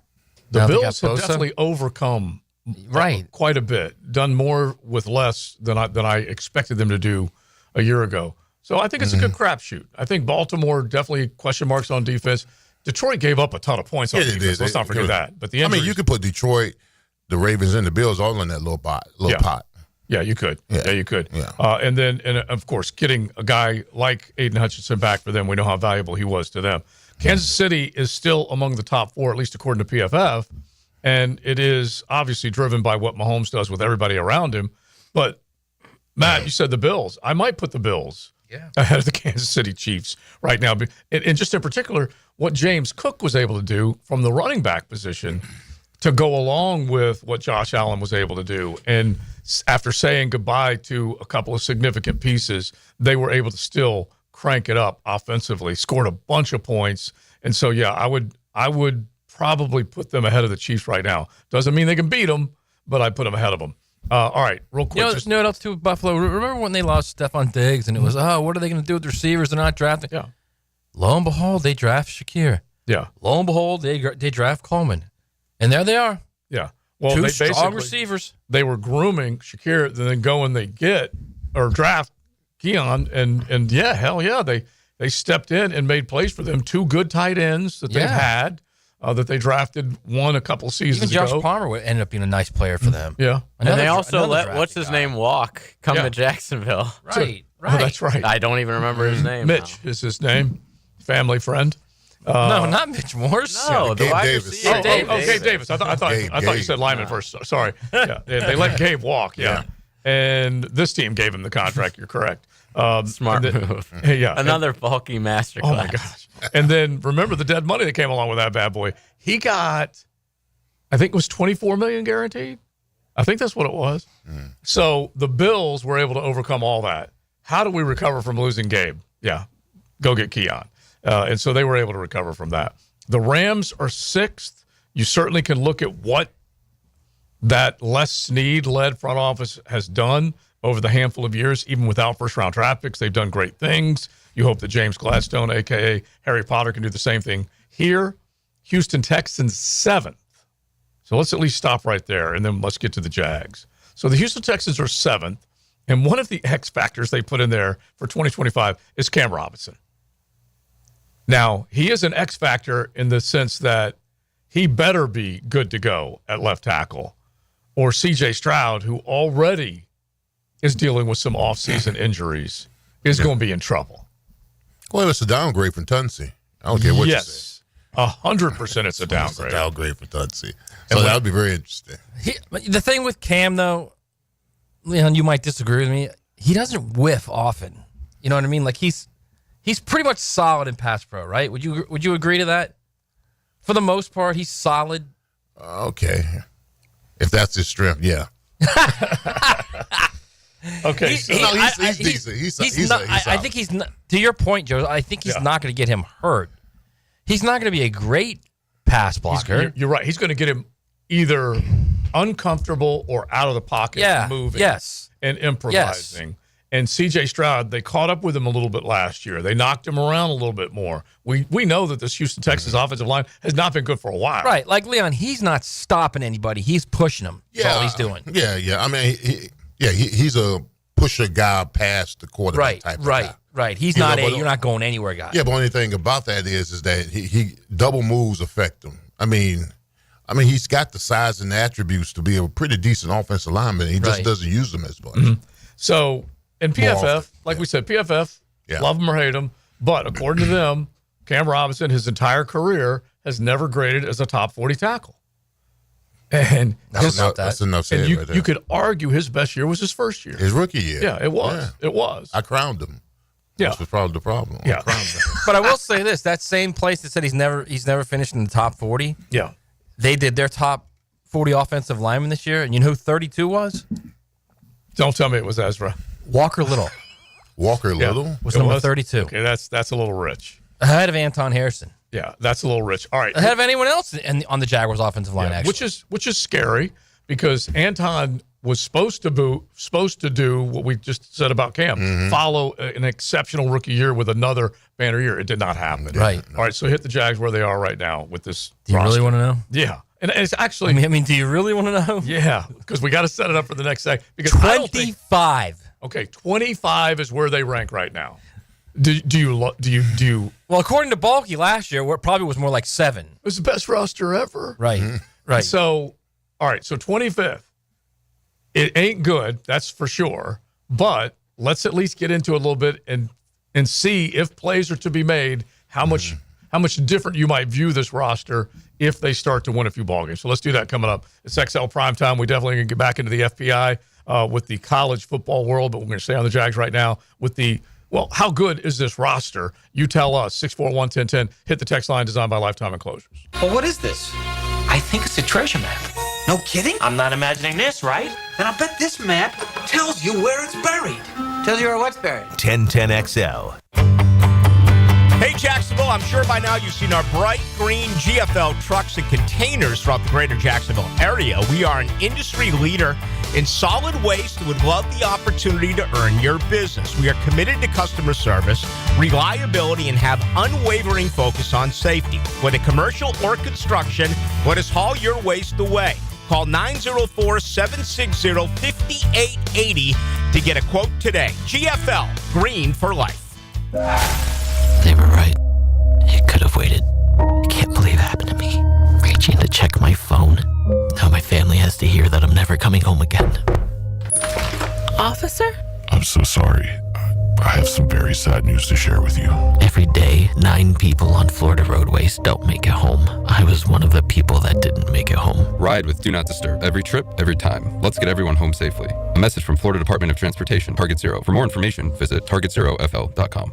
The Bills have definitely overcome quite a bit, done more with less than I expected them to do a year ago. So I think it's a good crapshoot. I think Baltimore definitely question marks on defense. Detroit gave up a ton of points on defense. Let's not forget that. But the injuries, you could put Detroit, the Ravens, and the Bills all in that little pot. Yeah, you could. Yeah, you could. Yeah. And of course, getting a guy like Aiden Hutchinson back for them, we know how valuable he was to them. Kansas City is still among the top 4, at least according to PFF, and it is obviously driven by what Mahomes does with everybody around him. But, Matt, you said the Bills. I might put the Bills ahead of the Kansas City Chiefs right now. And just in particular, what James Cook was able to do from the running back position to go along with what Josh Allen was able to do. And after saying goodbye to a couple of significant pieces, they were able to still crank it up offensively, scored a bunch of points. And so, I would probably put them ahead of the Chiefs right now. Doesn't mean they can beat them, but I put them ahead of them. All right, real quick. You know what else too with Buffalo? Remember when they lost Stephon Diggs and it was, what are they going to do with the receivers? They're not drafting. Yeah. Lo and behold, they draft Shakir. Yeah. Lo and behold, they draft Coleman. And there they are. Yeah. Well, Two they strong receivers. They were grooming Shakir, then go and they get or draft Keon, and hell yeah, they stepped in and made plays for them. 2 good tight ends that they've had, that they drafted one a couple seasons ago. Even Josh Palmer ended up being a nice player for them. Yeah. And they also let what's his name walk come to Jacksonville. Right. Oh, that's right. I don't even remember his name. Mitch is his name. Family friend. No, not Mitch Morse. No, Gabe Davis. Gabe Davis. I thought you said Lyman first. Sorry. Yeah, they let Gabe walk. Yeah. And this team gave him the contract. You're correct. Smart move. Yeah. Another bulky masterclass. Oh my gosh. And then remember the dead money that came along with that bad boy. He got, I think it was $24 million guaranteed. I think that's what it was. So the Bills were able to overcome all that, how do we recover from losing Gabe? Yeah, go get Keon. And so they were able to recover from that. The Rams are 6th. You certainly can look at what that Les Snead-led front office has done over the handful of years, even without first-round draft picks. They've done great things. You hope that James Gladstone, a.k.a. Harry Potter, can do the same thing here. Houston Texans 7th. So let's at least stop right there, and then let's get to the Jags. So the Houston Texans are 7th, and one of the X factors they put in there for 2025 is Cam Robinson. Now, he is an X factor in the sense that he better be good to go at left tackle, or C.J. Stroud, who already is dealing with some offseason injuries, is going to be in trouble. Well, it's a downgrade from Tunsi. I don't care what you say. 100% it's a downgrade. It's a downgrade for Tunsi. So that would be very interesting. The thing with Cam, though, Leon, you might disagree with me. He doesn't whiff often. You know what I mean? Like he's pretty much solid in pass pro, right? Would you agree to that? For the most part, he's solid. Okay. If that's his strength, yeah. Okay. He's decent. He's I think he's not, to your point, Joe, I think he's not going to get him hurt. He's not going to be a great pass blocker. You're right. He's going to get him either uncomfortable or out of the pocket, moving and improvising. Yes. And C.J. Stroud, they caught up with him a little bit last year. They knocked him around a little bit more. We know that this Houston Texans offensive line has not been good for a while. Right. Like, Leon, he's not stopping anybody. He's pushing them. That's all he's doing. Yeah. I mean, he's a pusher guy past the quarterback type of guy. Right. He's not you're not going anywhere guy. Yeah, but only thing about that is that he double moves affect him. I mean, he's got the size and the attributes to be a pretty decent offensive lineman. He just doesn't use them as much. Mm-hmm. So, in PFF, like we said, PFF, love him or hate him, but according to them, Cam Robinson, his entire career, has never graded as a top 40 tackle. And that's enough said right there. You could argue his best year was his first year. His rookie year. Yeah, it was. Yeah. It was. I crowned him. Yeah. That's probably the problem. Yeah. But I will say this, that same place that said he's never finished in the top 40. Yeah. They did their top 40 offensive lineman this year, and you know who 32 was? Don't tell me it was Ezra. Walker Little. Walker Little? Was number 32. Okay, that's a little rich. Ahead of Anton Harrison. Yeah, that's a little rich. All right. Ahead of anyone else on the Jaguars offensive line, actually. Which is scary because Anton was supposed to do what we just said about Cam, follow an exceptional rookie year with another banner year. It did not happen. Right. All right, so hit the Jags where they are right now with this Do you really want to know? Yeah. And it's actually... I mean, do you really want to know? Yeah, because we got to set it up for the next segment. Because 25. Okay, 25 is where they rank right now. Do you? Well, according to Balky last year, it probably was more like 7. It was the best roster ever. Right, right. So, all right, so 25th. It ain't good, that's for sure. But let's at least get into it a little bit and see if plays are to be made, how much different you might view this roster if they start to win a few ball games. So let's do that coming up. It's XL Primetime. We definitely going to get back into the FPI with the college football world, but we're going to stay on the Jags right now with the, well, how good is this roster? You tell us. 641-1010. Hit the text line designed by Lifetime Enclosures. Well, what is this? I think it's a treasure map. No kidding? I'm not imagining this, right? Then I'll bet this map tells you where it's buried. Tells you where what's buried. 1010XL. Hey, Jacksonville, I'm sure by now you've seen our bright green GFL trucks and containers throughout the greater Jacksonville area. We are an industry leader in solid waste and would love the opportunity to earn your business. We are committed to customer service, reliability, and have unwavering focus on safety. Whether commercial or construction, let us haul your waste away. Call 904-760-5880 to get a quote today. GFL, green for life. They were right. It could have waited. I can't believe it happened to me. Reaching to check my phone. Now my family has to hear that I'm never coming home again. Officer? I'm so sorry. I have some very sad news to share with you. Every day, 9 people on Florida roadways don't make it home. I was one of the people that didn't make it home. Ride with Do Not Disturb. Every trip, every time. Let's get everyone home safely. A message from Florida Department of Transportation. Target Zero. For more information, visit targetzerofl.com.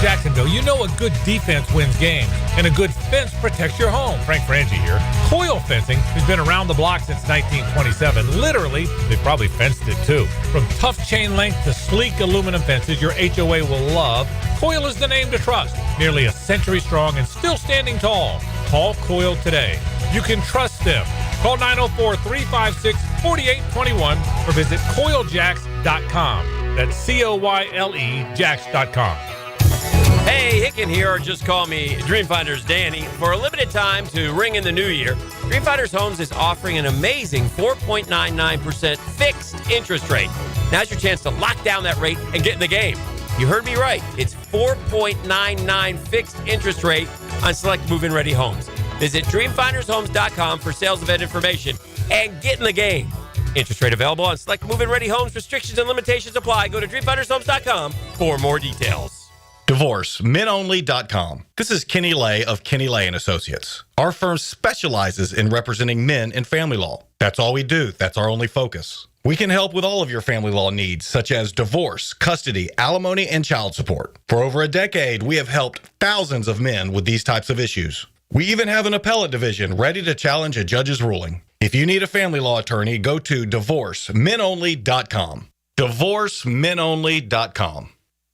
Jacksonville, you know a good defense wins games, and a good fence protects your home. Frank Frangie here. Coil Fencing has been around the block since 1927. Literally, they've probably fenced it too. From tough chain link to sleek aluminum fences your HOA will love, Coil is the name to trust. Nearly a century strong and still standing tall. Call Coil today. You can trust them. Call 904-356-4821 or visit coiljacks.com. That's COYLE Jacks.com. Hey, Hicken here, or just call me Dreamfinders Danny. For a limited time to ring in the new year, Dreamfinders Homes is offering an amazing 4.99% fixed interest rate. Now's your chance to lock down that rate and get in the game. You heard me right. It's 4.99 fixed interest rate on select move-in ready homes. Visit dreamfindershomes.com for sales event information and get in the game. Interest rate available on select move-in ready homes. Restrictions and limitations apply. Go to dreamfindershomes.com for more details. DivorceMenOnly.com. This is Kenny Lay of Kenny Lay & Associates. Our firm specializes in representing men in family law. That's all we do. That's our only focus. We can help with all of your family law needs, such as divorce, custody, alimony, and child support. For over a decade, we have helped thousands of men with these types of issues. We even have an appellate division ready to challenge a judge's ruling. If you need a family law attorney, go to DivorceMenOnly.com. DivorceMenOnly.com.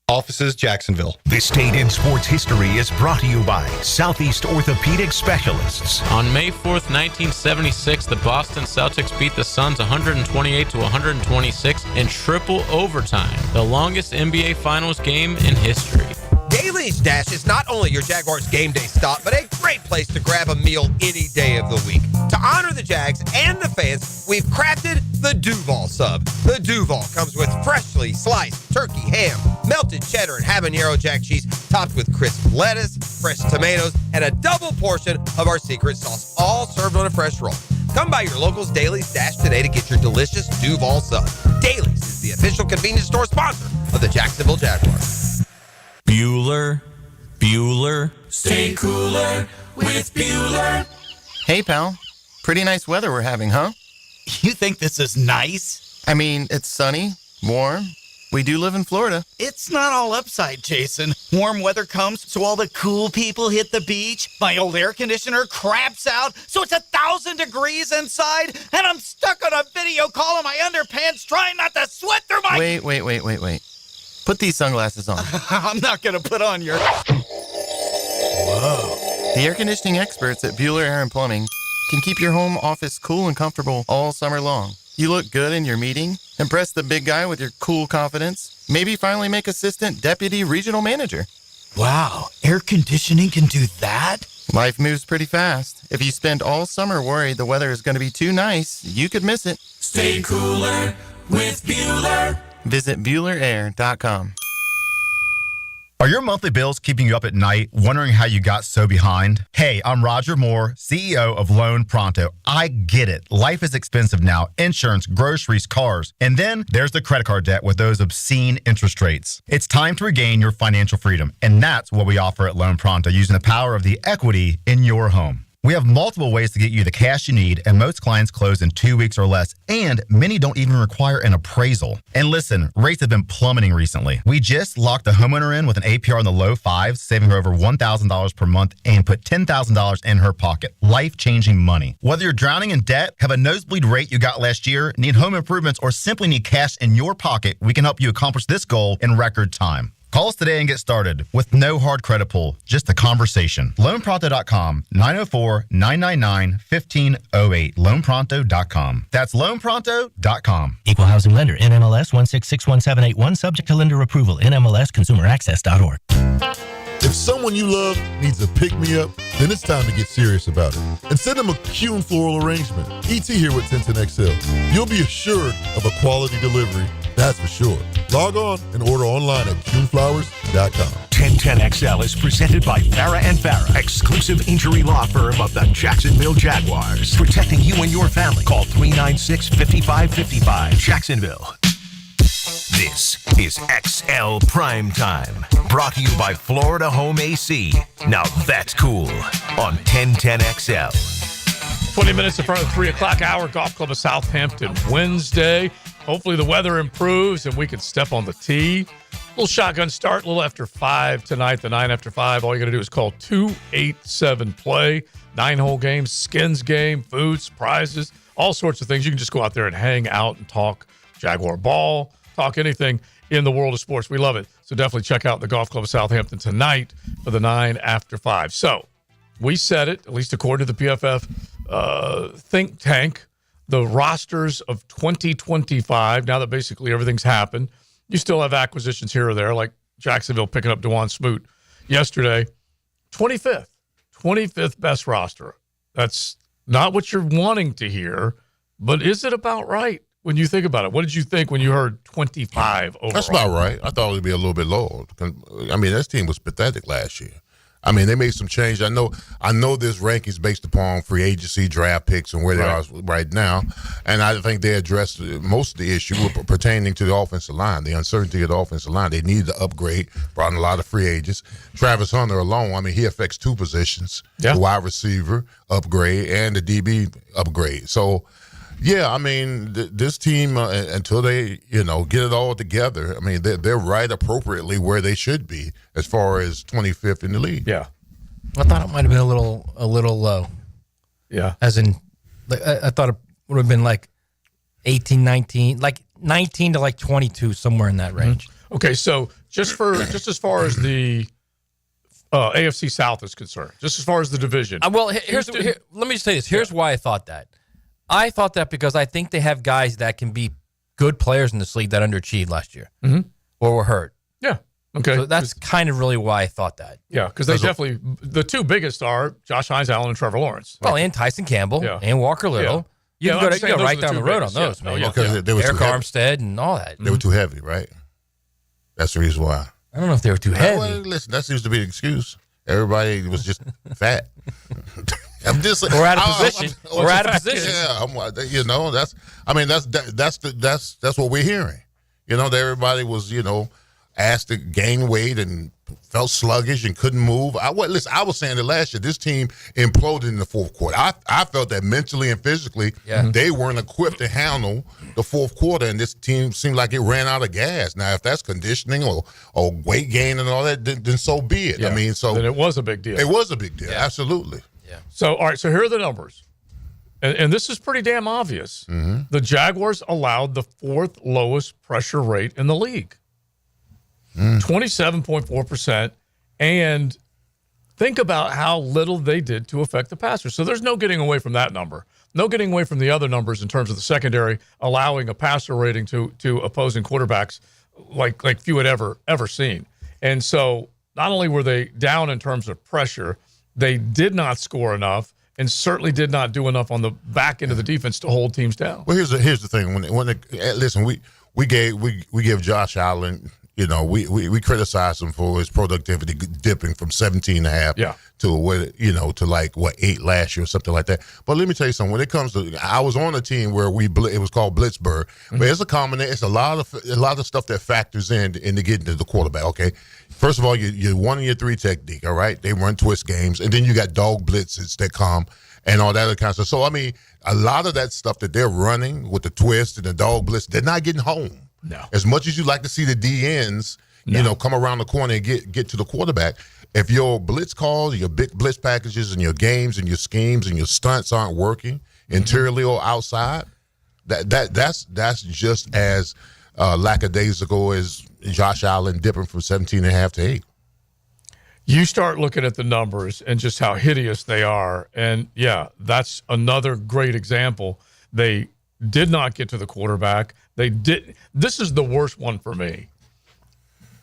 Offices, Jacksonville. This Day in Sports History is brought to you by Southeast Orthopedic Specialists. On May 4th, 1976, the Boston Celtics beat the Suns 128-126 in triple overtime, the longest NBA Finals game in history. Daly's Dash is not only your Jaguars game day stop, but a great place to grab a meal any day of the week. To honor the Jags and the fans, we've crafted the Duval Sub. The Duval comes with freshly sliced turkey, ham, melted cheddar, and habanero jack cheese, topped with crisp lettuce, fresh tomatoes, and a double portion of our secret sauce, all served on a fresh roll. Come by your local's Daly's Dash today to get your delicious Duval Sub. Daly's is the official convenience store sponsor of the Jacksonville Jaguars. Bueller, stay cooler with Bueller. Hey, pal. Pretty nice weather we're having, huh? You think this is nice? I mean, it's sunny, warm. We do live in Florida. It's not all upside, Jason. Warm weather comes, so all the cool people hit the beach. My old air conditioner craps out, so it's 1,000 degrees inside, and I'm stuck on a video call in my underpants trying not to sweat through my... Wait. Put these sunglasses on. I'm not going to put on your... Whoa. The air conditioning experts at Bueller Air & Plumbing can keep your home office cool and comfortable all summer long. You look good in your meeting, impress the big guy with your cool confidence, maybe finally make assistant deputy regional manager. Wow, air conditioning can do that? Life moves pretty fast. If you spend all summer worried the weather is going to be too nice, you could miss it. Stay cooler with Bueller. Visit BuellerAir.com. Are your monthly bills keeping you up at night, wondering how you got so behind? Hey, I'm Roger Moore, CEO of Loan Pronto. I get it. Life is expensive now. Insurance, groceries, cars. And then there's the credit card debt with those obscene interest rates. It's time to regain your financial freedom. And that's what we offer at Loan Pronto, using the power of the equity in your home. We have multiple ways to get you the cash you need, and most clients close in 2 weeks or less, and many don't even require an appraisal. And listen, rates have been plummeting recently. We just locked a homeowner in with an APR in the low fives, saving her over $1,000 per month, and put $10,000 in her pocket. Life-changing money. Whether you're drowning in debt, have a nosebleed rate you got last year, need home improvements, or simply need cash in your pocket, we can help you accomplish this goal in record time. Call us today and get started with no hard credit pull, just a conversation. LoanPronto.com, 904-999-1508. LoanPronto.com. That's LoanPronto.com. Equal housing lender, NMLS 1661781, subject to lender approval, NMLSconsumeraccess.org. If someone you love needs a pick-me-up, then it's time to get serious about it. And send them a Kuhn floral arrangement. ET here with 1010XL. You'll be assured of a quality delivery, that's for sure. Log on and order online at KuhnFlowers.com. 1010XL is presented by Farah & Farah, exclusive injury law firm of the Jacksonville Jaguars. Protecting you and your family. Call 396-5555, Jacksonville. This is XL Primetime, brought to you by Florida Home AC. Now that's cool on 1010XL. 20 minutes in front of the 3 o'clock hour, Golf Club of Southampton, Wednesday. Hopefully the weather improves and we can step on the tee. Little shotgun start, a little after 5 tonight, the 9 after 5. All you got to do is call 287-PLAY. 9-hole game, skins game, food, surprises, all sorts of things. You can just go out there and hang out and talk Jaguar ball, talk anything in the world of sports. We love it. So definitely check out the Golf Club of Southampton tonight for the 9 after 5. So we said it, at least according to the PFF think tank, the rosters of 2025, now that basically everything's happened, you still have acquisitions here or there, like Jacksonville picking up DeJuan Smoot yesterday. 25th best roster. That's not what you're wanting to hear, but is it about right when you think about it? What did you think when you heard 25 overall? That's about right. I thought it would be a little bit lower. I mean, this team was pathetic last year. I mean, they made some change. I know this ranking is based upon free agency, draft picks, and where they are right now. And I think they addressed most of the issue pertaining to the offensive line, the uncertainty of the offensive line. They needed to upgrade, brought in a lot of free agents. Travis Hunter alone, I mean, he affects 2 positions, the wide receiver upgrade and the DB upgrade. So, yeah, I mean, this team, until they, get it all together, I mean, they're right appropriately where they should be as far as 25th in the league. Yeah. I thought it might have been a little low. Yeah. As in, I thought it would have been like 18, 19, like 19 to like 22, somewhere in that range. Mm-hmm. Okay, so just as far as the AFC South is concerned, just as far as the division. Well, let me just say this. Here's why I thought that. I thought that because I think they have guys that can be good players in this league that underachieved last year or were hurt. Yeah. Okay. So that's kind of really why I thought that. Yeah, because they definitely, the 2 biggest are Josh Hines Allen and Trevor Lawrence. Well, and Tyson Campbell and Walker Little. You can go right down the road on those, man. Because they were Eric too Armstead and all that. They were too heavy, right? That's the reason why. I don't know if they were too heavy. Well, listen, that seems to be the excuse. Everybody was just fat. I'm just we're out of position. We're out of position. Yeah, that's what we're hearing. That everybody was, asked to gain weight and felt sluggish and couldn't move. I was saying that last year, this team imploded in the fourth quarter. I felt that mentally and physically, they weren't equipped to handle the fourth quarter, and this team seemed like it ran out of gas. Now, if that's conditioning or weight gain and all that, then so be it. Yeah. I mean, so then it was a big deal. It was a big deal, absolutely. Yeah. So, all right, so here are the numbers. And this is pretty damn obvious. Mm-hmm. The Jaguars allowed the 4th lowest pressure rate in the league. 27.4%. And think about how little they did to affect the passer. So there's no getting away from that number. No getting away from the other numbers in terms of the secondary, allowing a passer rating to opposing quarterbacks like few had ever seen. And so not only were they down in terms of pressure, they did not score enough and certainly did not do enough on the back end of the defense to hold teams down. Well, here's the thing. Listen, we give Josh Allen, we criticize him for his productivity dipping from 17.5 to 8 last year or something like that. But let me tell you something. When it comes to, I was on a team where it was called Blitzburg, but it's a combination. It's a lot of stuff that factors into getting to the quarterback. Okay, first of all, you're 1 and your 3 technique. All right, they run twist games, and then you got dog blitzes that come and all that other kind of stuff. So I mean, a lot of that stuff that they're running with the twist and the dog blitz, they're not getting home. No. As much as you like to see the DNs, come around the corner and get to the quarterback, if your blitz calls, your big blitz packages and your games and your schemes and your stunts aren't working interiorly or outside, that's just as lackadaisical as Josh Allen dipping from 17.5 to 8. You start looking at the numbers and just how hideous they are. And, that's another great example. They did not get to the quarterback. This is the worst one for me.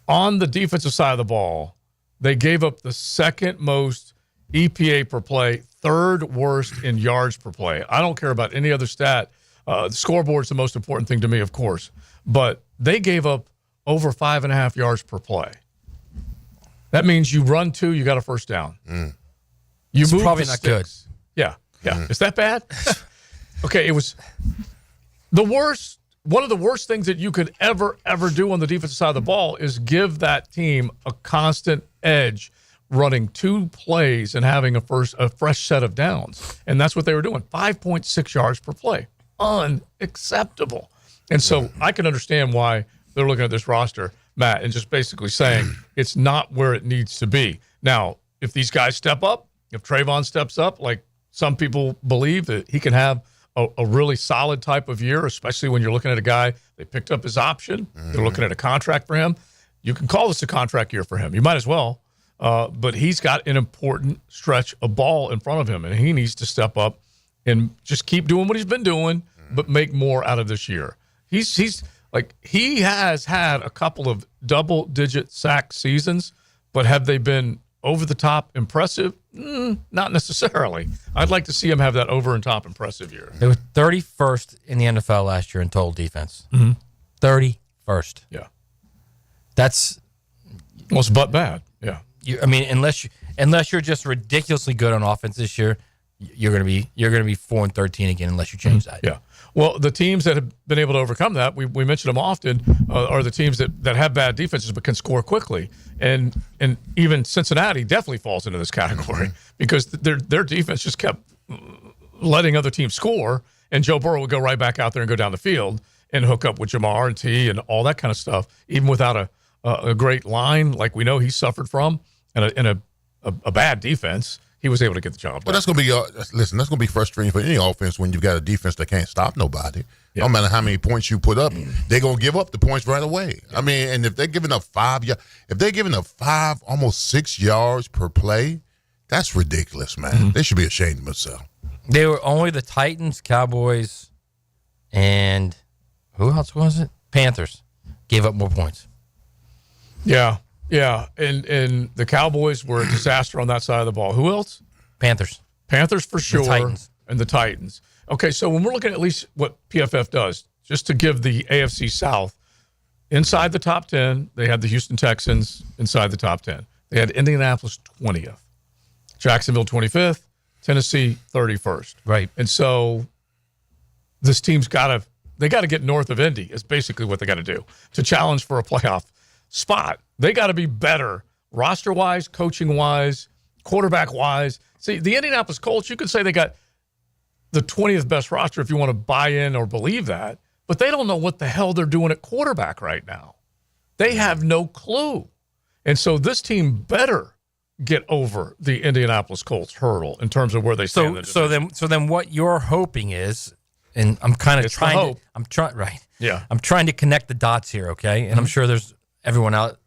On the defensive side of the ball, they gave up the 2nd most EPA per play, 3rd worst in yards per play. I don't care about any other stat. The scoreboard's the most important thing to me, of course. But they gave up over 5.5 yards per play. That means you run 2, you got a first down. It's probably not good. Yeah. Is that bad? Okay, it was the worst. One of the worst things that you could ever do on the defensive side of the ball is give that team a constant edge, running 2 plays and having a fresh set of downs. And that's what they were doing. 5.6 yards per play. Unacceptable. And so I can understand why they're looking at this roster. Matt, and just basically saying it's not where it needs to be. Now, if these guys step up, if Trayvon steps up, like some people believe that he can have a really solid type of year, especially when you're looking at a guy, they picked up his option. They're looking at a contract for him. You can call this a contract year for him. You might as well. But he's got an important stretch of ball in front of him, and he needs to step up and just keep doing what he's been doing, but make more out of this year. He has had a couple of double-digit sack seasons, but have they been over-the-top impressive? Not necessarily. I'd like to see him have that over-and-top impressive year. They were 31st in the NFL last year in total defense. 31st. Yeah. That's almost but bad. Yeah. Unless you're just ridiculously good on offense this year, you're gonna be 4-13 again unless you change that. Yeah. Well, the teams that have been able to overcome that, we mention them often, are the teams that have bad defenses but can score quickly, and even Cincinnati definitely falls into this category because their defense just kept letting other teams score, and Joe Burrow would go right back out there and go down the field and hook up with Jamar and T and all that kind of stuff, even without a great line like we know he suffered from and a bad defense. He was able to get the job done. But that's going to be that's going to be frustrating for any offense when you've got a defense that can't stop nobody. No matter how many points you put up, they're going to give up the points right away. I mean, and if they're giving up 5, almost 6 yards per play, that's ridiculous, man. They should be ashamed of themselves. They were only the Titans, Cowboys, and who else was it? Panthers gave up more points. Yeah. Yeah, and the Cowboys were a disaster on that side of the ball. Who else? Panthers for sure. The Titans. And the Titans. Okay, so when we're looking at least what PFF does, just to give the AFC South, inside the top 10, they had the Houston Texans inside the top 10. They had Indianapolis 20th, Jacksonville 25th, Tennessee 31st. Right. And so this team's got to get north of Indy is basically what they got to do to challenge for a playoff spot. They got to be better roster-wise, coaching-wise, quarterback-wise. See, the Indianapolis Colts, you could say they got the 20th best roster if you want to buy in or believe that, but they don't know what the hell they're doing at quarterback right now. They have no clue. And so this team better get over the Indianapolis Colts hurdle in terms of where they stand in the division. So then what you're hoping is, and I'm kind of trying to connect the dots here, okay? And I'm sure there's everyone out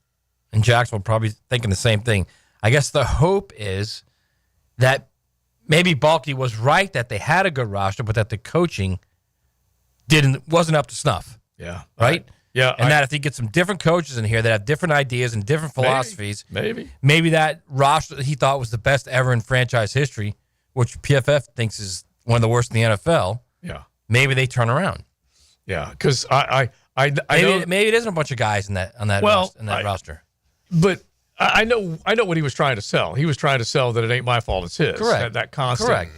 in Jacksonville probably thinking the same thing. I guess the hope is that maybe Balky was right that they had a good roster, but that the coaching wasn't up to snuff. Yeah. Right? Yeah. And that if you get some different coaches in here that have different ideas and different philosophies, maybe that roster that he thought was the best ever in franchise history, which PFF thinks is one of the worst in the NFL. Yeah. Maybe they turn around. Yeah, because I maybe it isn't a bunch of guys in that roster. But I know what he was trying to sell. He was trying to sell that it ain't my fault, it's his. Correct. That constant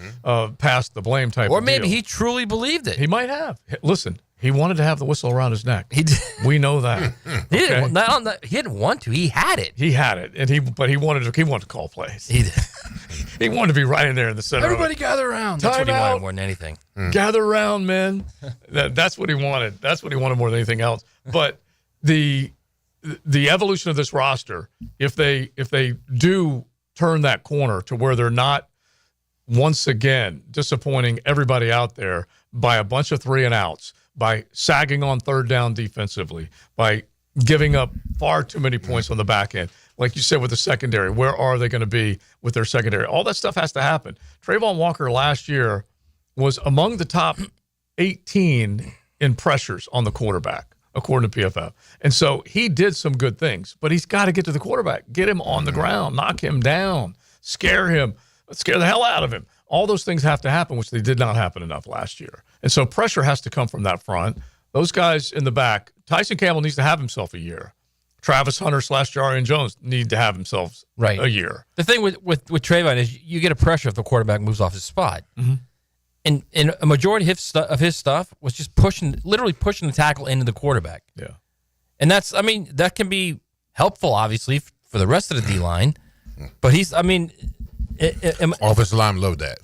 pass the blame type or of maybe deal. he truly believed it. He might have. Listen, he wanted to have the whistle around his neck. He did. We know that. He didn't want to. He had it. He had it, and he wanted to call plays. He did. He wanted to be right in there in the center. Everybody gather around. That's what he wanted more than anything. Gather around, man. That's what he wanted. That's what he wanted more than anything else. But the evolution of this roster, if they do turn that corner to where they're not once again disappointing everybody out there by a bunch of 3-and-outs, by sagging on third down defensively, by giving up far too many points on the back end. Like you said with the secondary, where are they going to be with their secondary? All that stuff has to happen. Trayvon Walker last year was among the top 18 in pressures on the quarterback, according to PFF. And so he did some good things, but he's got to get to the quarterback, get him on the ground, knock him down, scare him, scare the hell out of him. All those things have to happen, which they did not happen enough last year. And so pressure has to come from that front. Those guys in the back, Tyson Campbell needs to have himself a year. Travis Hunter / Jarian Jones need to have themselves a year. The thing with Trayvon is you get a pressure if the quarterback moves off his spot. And a majority of his stuff was just literally pushing the tackle into the quarterback. Yeah. And that can be helpful, obviously, for the rest of the D-line. But offensive line loved that.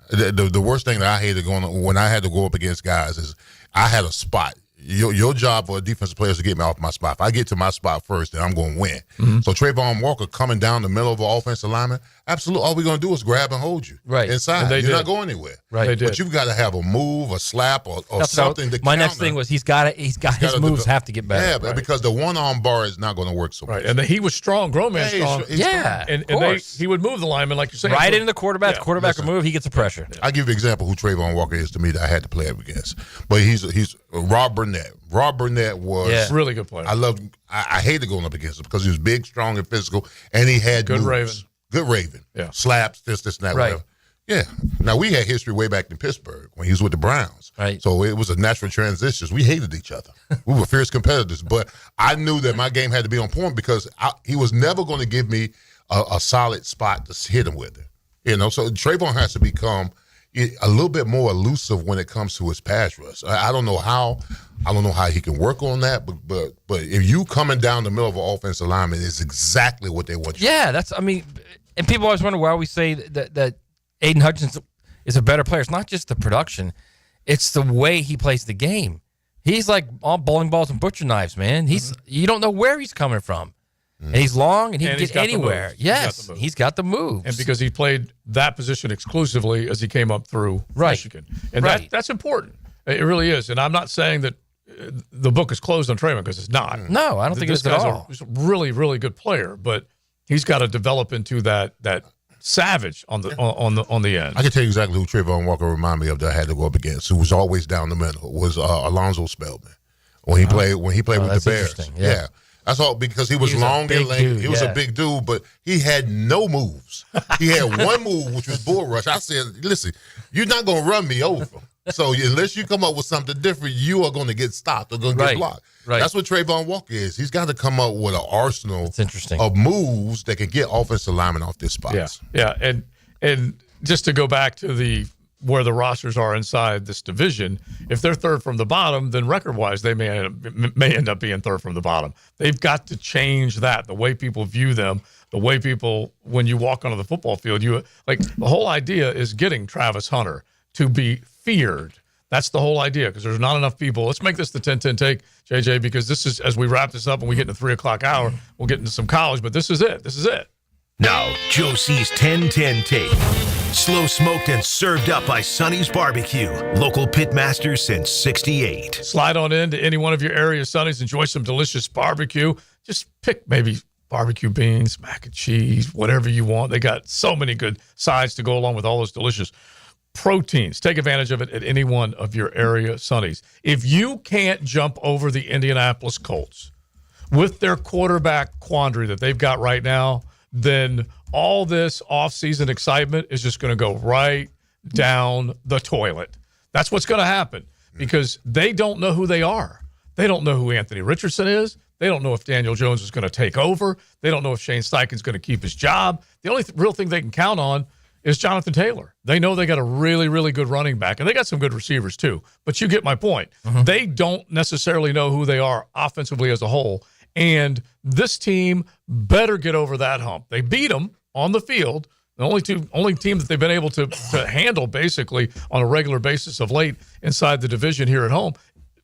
The worst thing that I hated when I had to go up against guys is I had a spot. your job for a defensive player is to get me off my spot. If I get to my spot first, then I'm going to win. Mm-hmm. So Trayvon Walker coming down the middle of an offensive lineman, absolutely, all we're going to do is grab and hold you inside. You're not going anywhere. Right. But you've got to have a move, a slap, or something to my next thing was he's got his moves have to get better. Yeah, because the one-arm bar is not going to work so much. Right, and he was strong, grown man strong. And he would move the lineman, like you're saying. Right into the quarterback. The quarterback will move, he gets the pressure. I'll give you an example who Trayvon Walker is to me that I had to play up against. But he's Rob Burnett. Rob Burnett was really good player. I hated going up against him because he was big, strong, and physical, and he had good moves. Raven. Good Raven. Yeah. Slaps, this, and that, whatever. Yeah. Now, we had history way back in Pittsburgh when he was with the Browns. Right. So it was a natural transition. We hated each other. We were fierce competitors. But I knew that my game had to be on point because he was never going to give me a solid spot to hit him with it. You know, so Trayvon has to become a little bit more elusive when it comes to his pass rush. I don't know how he can work on that, but if you coming down the middle of an offensive lineman is exactly what they want you to do. And people always wonder why we say that Aiden Hutchinson is a better player. It's not just the production, it's the way he plays the game. He's like all bowling balls and butcher knives, man. You don't know where he's coming from. And he's long and he can get anywhere. Yes, he's got the moves. And because he played that position exclusively as he came up through Michigan. And that's important. It really is. And I'm not saying that the book is closed on Trayvon because it's not. No, I don't think it's at all. He's a really, really good player, but he's got to develop into that savage on the end. I can tell you exactly who Trayvon Walker reminded me of that I had to go up against, who was always down the middle, was Alonzo Spellman. When he played with the Bears. Yeah. That's all because he was long and lanky. He was a big dude, but he had no moves. He had one move, which was bull rush. I said, listen, you're not going to run me over. So unless you come up with something different, you are going to get stopped or going to get blocked. Right. That's what Trayvon Walker is. He's got to come up with an arsenal of moves that can get offensive linemen off their spots. Yeah. And just to go back to where the rosters are inside this division, if they're third from the bottom, then record-wise they may end up being third from the bottom. They've got to change that, the way people view them, the way people, when you walk onto the football field, the whole idea is getting Travis Hunter to be feared. That's the whole idea, because there's not enough people. Let's make this the 10-10 take, JJ, because this is, as we wrap this up and we get into 3 o'clock hour, we'll get into some college, but this is it. This is it. Now, Josie's 10-10 take. Slow smoked and served up by Sonny's Barbecue. Local pitmasters since 68. Slide on into any one of your area Sonny's. Enjoy some delicious barbecue. Just pick maybe barbecue beans, mac and cheese, whatever you want. They got so many good sides to go along with all those delicious proteins. Take advantage of it at any one of your area Sonny's. If you can't jump over the Indianapolis Colts with their quarterback quandary that they've got right now, then all this offseason excitement is just going to go right down the toilet. That's what's going to happen because they don't know who they are. They don't know who Anthony Richardson is. They don't know if Daniel Jones is going to take over. They don't know if Shane Steichen's going to keep his job. The only real thing they can count on is Jonathan Taylor. They know they got a really, really good running back, and they got some good receivers too. But you get my point. They don't necessarily know who they are offensively as a whole. And this team better get over that hump. They beat them on the field. The only team that they've been able to handle basically on a regular basis of late inside the division here at home.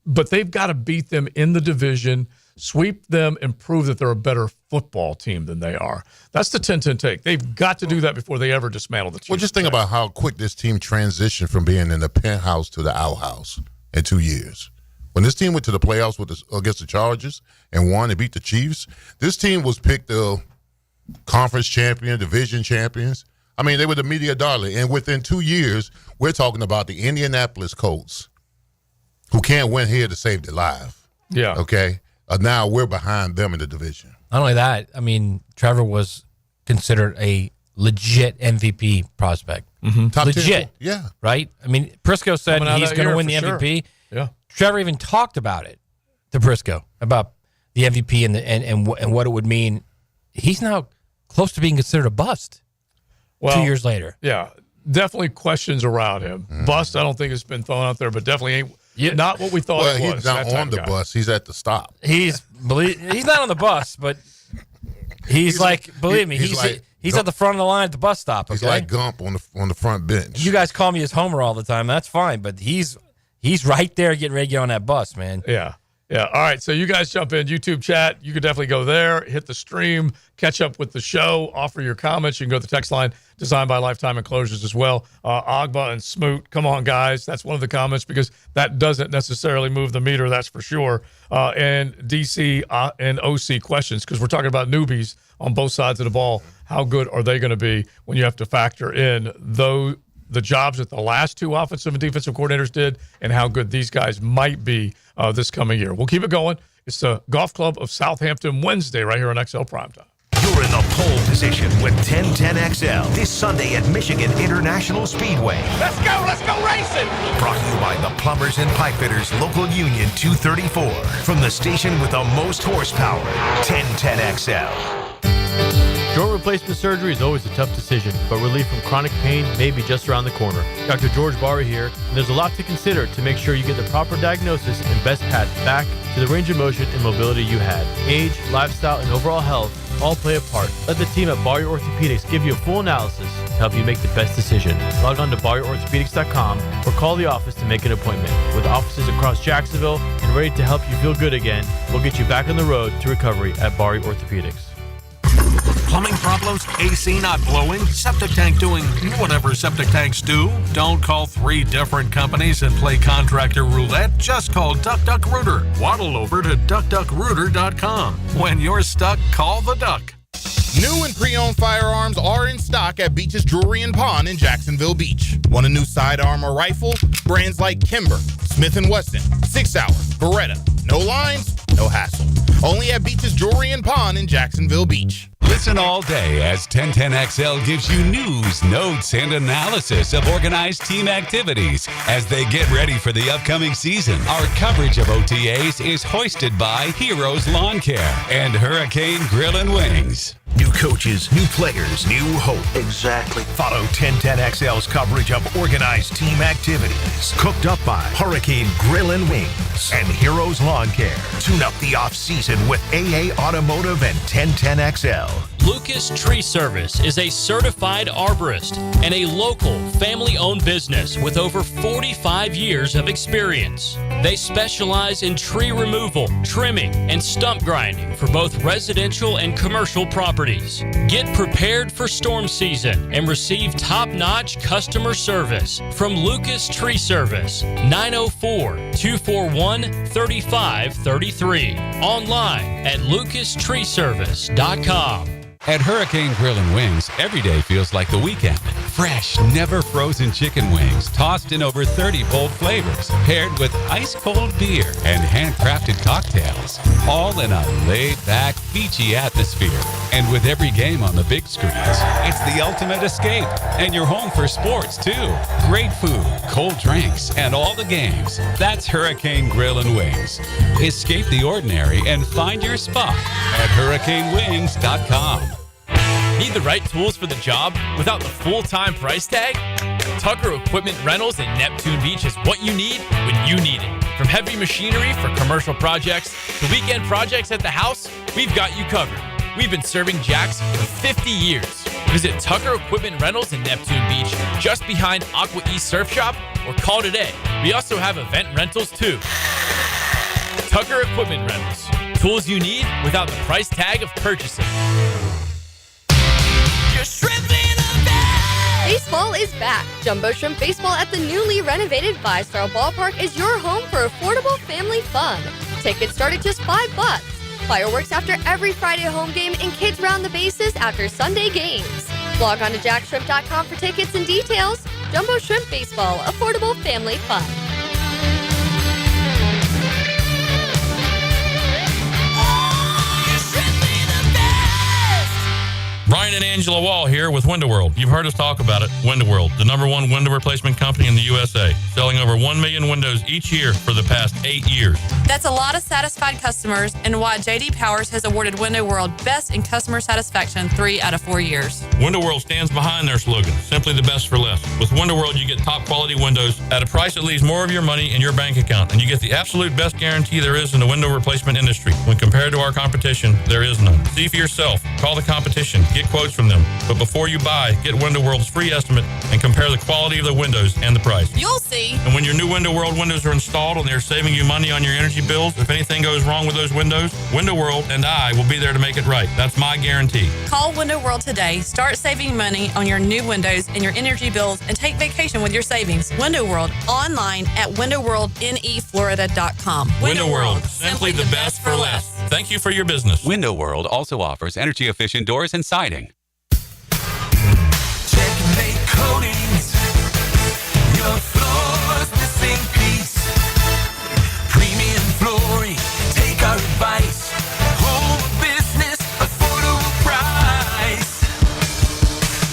But they've got to beat them in the division, sweep them, and prove that they're a better football team than they are. That's the 10-10 take. They've got to do that before they ever dismantle the team. Well, just think about how quick this team transitioned from being in the penthouse to the outhouse in 2 years. When this team went to the playoffs against the Chargers and won and beat the Chiefs, this team was picked the conference champion, division champions. I mean, they were the media darling. And within 2 years, we're talking about the Indianapolis Colts, who can't win here to save their life. Yeah. Okay? Now we're behind them in the division. Not only that, I mean, Trevor was considered a legit MVP prospect. Top legit. 10. Yeah. Right? I mean, Prisco said he's going to win the MVP. Yeah. Trevor even talked about it to Prisco, about the MVP and what it would mean. He's now close to being considered a bust 2 years later. Yeah, definitely questions around him. Bust, I don't think it's been thrown out there, but definitely ain't not what we thought it was. He's not on the bus. He's at the stop. He's not on the bus, but he's like, believe me, he's at the front of the line at the bus stop. Okay? He's like Gump on the front bench. You guys call me his homer all the time. That's fine, but he's he's right there getting ready to get on that bus, man. Yeah. Yeah. All right. So you guys jump in YouTube chat. You could definitely go there, hit the stream, catch up with the show, offer your comments. You can go to the text line, designed by Lifetime Enclosures as well. Agba and Smoot, come on, guys. That's one of the comments because that doesn't necessarily move the meter, that's for sure. And DC and OC questions because we're talking about newbies on both sides of the ball. How good are they going to be when you have to factor in the jobs that the last two offensive and defensive coordinators did and how good these guys might be this coming year. We'll keep it going. It's the Golf Club of Southampton Wednesday right here on XL Primetime. You're in the pole position with 1010XL this Sunday at Michigan International Speedway. Let's go racing! Brought to you by the Plumbers and Pipefitters Local Union 234. From the station with the most horsepower, 1010XL. Joint replacement surgery is always a tough decision, but relief from chronic pain may be just around the corner. Dr. George Barry here, and there's a lot to consider to make sure you get the proper diagnosis and best path back to the range of motion and mobility you had. Age, lifestyle, and overall health all play a part. Let the team at Barry Orthopedics give you a full analysis to help you make the best decision. Log on to BarryOrthopedics.com or call the office to make an appointment. With offices across Jacksonville and ready to help you feel good again, we'll get you back on the road to recovery at Barry Orthopedics. Plumbing problems? AC not blowing? Septic tank doing whatever septic tanks do? Don't call 3 different companies and play contractor roulette. Just call DuckDuckRooter. Waddle over to DuckDuckRooter.com. When you're stuck, call the Duck. New and pre-owned firearms are in stock at Beach's Jewelry and Pawn in Jacksonville Beach. Want a new sidearm or rifle? Brands like Kimber, Smith & Wesson, 6 Hour, Beretta. No lines, no hassle. Only at Beach's Jewelry and Pawn in Jacksonville Beach. Listen all day as 1010XL gives you news, notes, and analysis of organized team activities as they get ready for the upcoming season. Our coverage of OTAs is hoisted by Heroes Lawn Care and Hurricane Grill and Wings. New coaches, new players, new hope. Exactly. Follow 1010XL's coverage of organized team activities. Cooked up by Hurricane Grill and Wings and Heroes Lawn Care. Tune up the off-season with AA Automotive and 1010XL. Lucas Tree Service is a certified arborist and a local family-owned business with over 45 years of experience. They specialize in tree removal, trimming, and stump grinding for both residential and commercial properties. Get prepared for storm season and receive top-notch customer service from Lucas Tree Service, 904-241-3533. Online at lucastreeservice.com. At Hurricane Grill and Wings, every day feels like the weekend. Fresh, never frozen chicken wings, tossed in over 30 bold flavors, paired with ice-cold beer and handcrafted cocktails, all in a laid-back, beachy atmosphere. And with every game on the big screens, it's the ultimate escape. And you're home for sports, too. Great food, cold drinks, and all the games. That's Hurricane Grill and Wings. Escape the ordinary and find your spot at hurricanewings.com. Need the right tools for the job without the full-time price tag? Tucker Equipment Rentals in Neptune Beach is what you need when you need it. From heavy machinery for commercial projects to weekend projects at the house, we've got you covered. We've been serving Jacks for 50 years. Visit Tucker Equipment Rentals in Neptune Beach, just behind Aqua East Surf Shop, or call today. We also have event rentals too. Tucker Equipment Rentals. Tools you need without the price tag of purchasing. Baseball is back. Jumbo Shrimp Baseball at the newly renovated Five-Star Ballpark is your home for affordable family fun. Tickets start at just $5. Fireworks after every Friday home game and kids round the bases after Sunday games. Log on to jackshrimp.com for tickets and details. Jumbo Shrimp Baseball, affordable family fun. Brian and Angela Wall here with Window World. You've heard us talk about it. Window World, the #1 window replacement company in the USA, selling over 1 million windows each year for the past 8 years. That's a lot of satisfied customers and why J.D. Powers has awarded Window World Best in Customer Satisfaction 3 out of 4 years. Window World stands behind their slogan, simply the best for less. With Window World, you get top quality windows at a price that leaves more of your money in your bank account, and you get the absolute best guarantee there is in the window replacement industry. When compared to our competition, there is none. See for yourself. Call the competition. Give Get quotes from them. But before you buy, get Window World's free estimate and compare the quality of the windows and the price. You'll see. And when your new Window World windows are installed and they're saving you money on your energy bills, if anything goes wrong with those windows, Window World and I will be there to make it right. That's my guarantee. Call Window World today. Start saving money on your new windows and your energy bills and take vacation with your savings. Window World, online at windowworldneflorida.com. Window World, simply the best for less. Thank you for your business. Window World also offers energy-efficient doors and siding. Checkmate Coatings. Your floor's missing piece. Premium flooring. Take our advice. Home business, affordable price.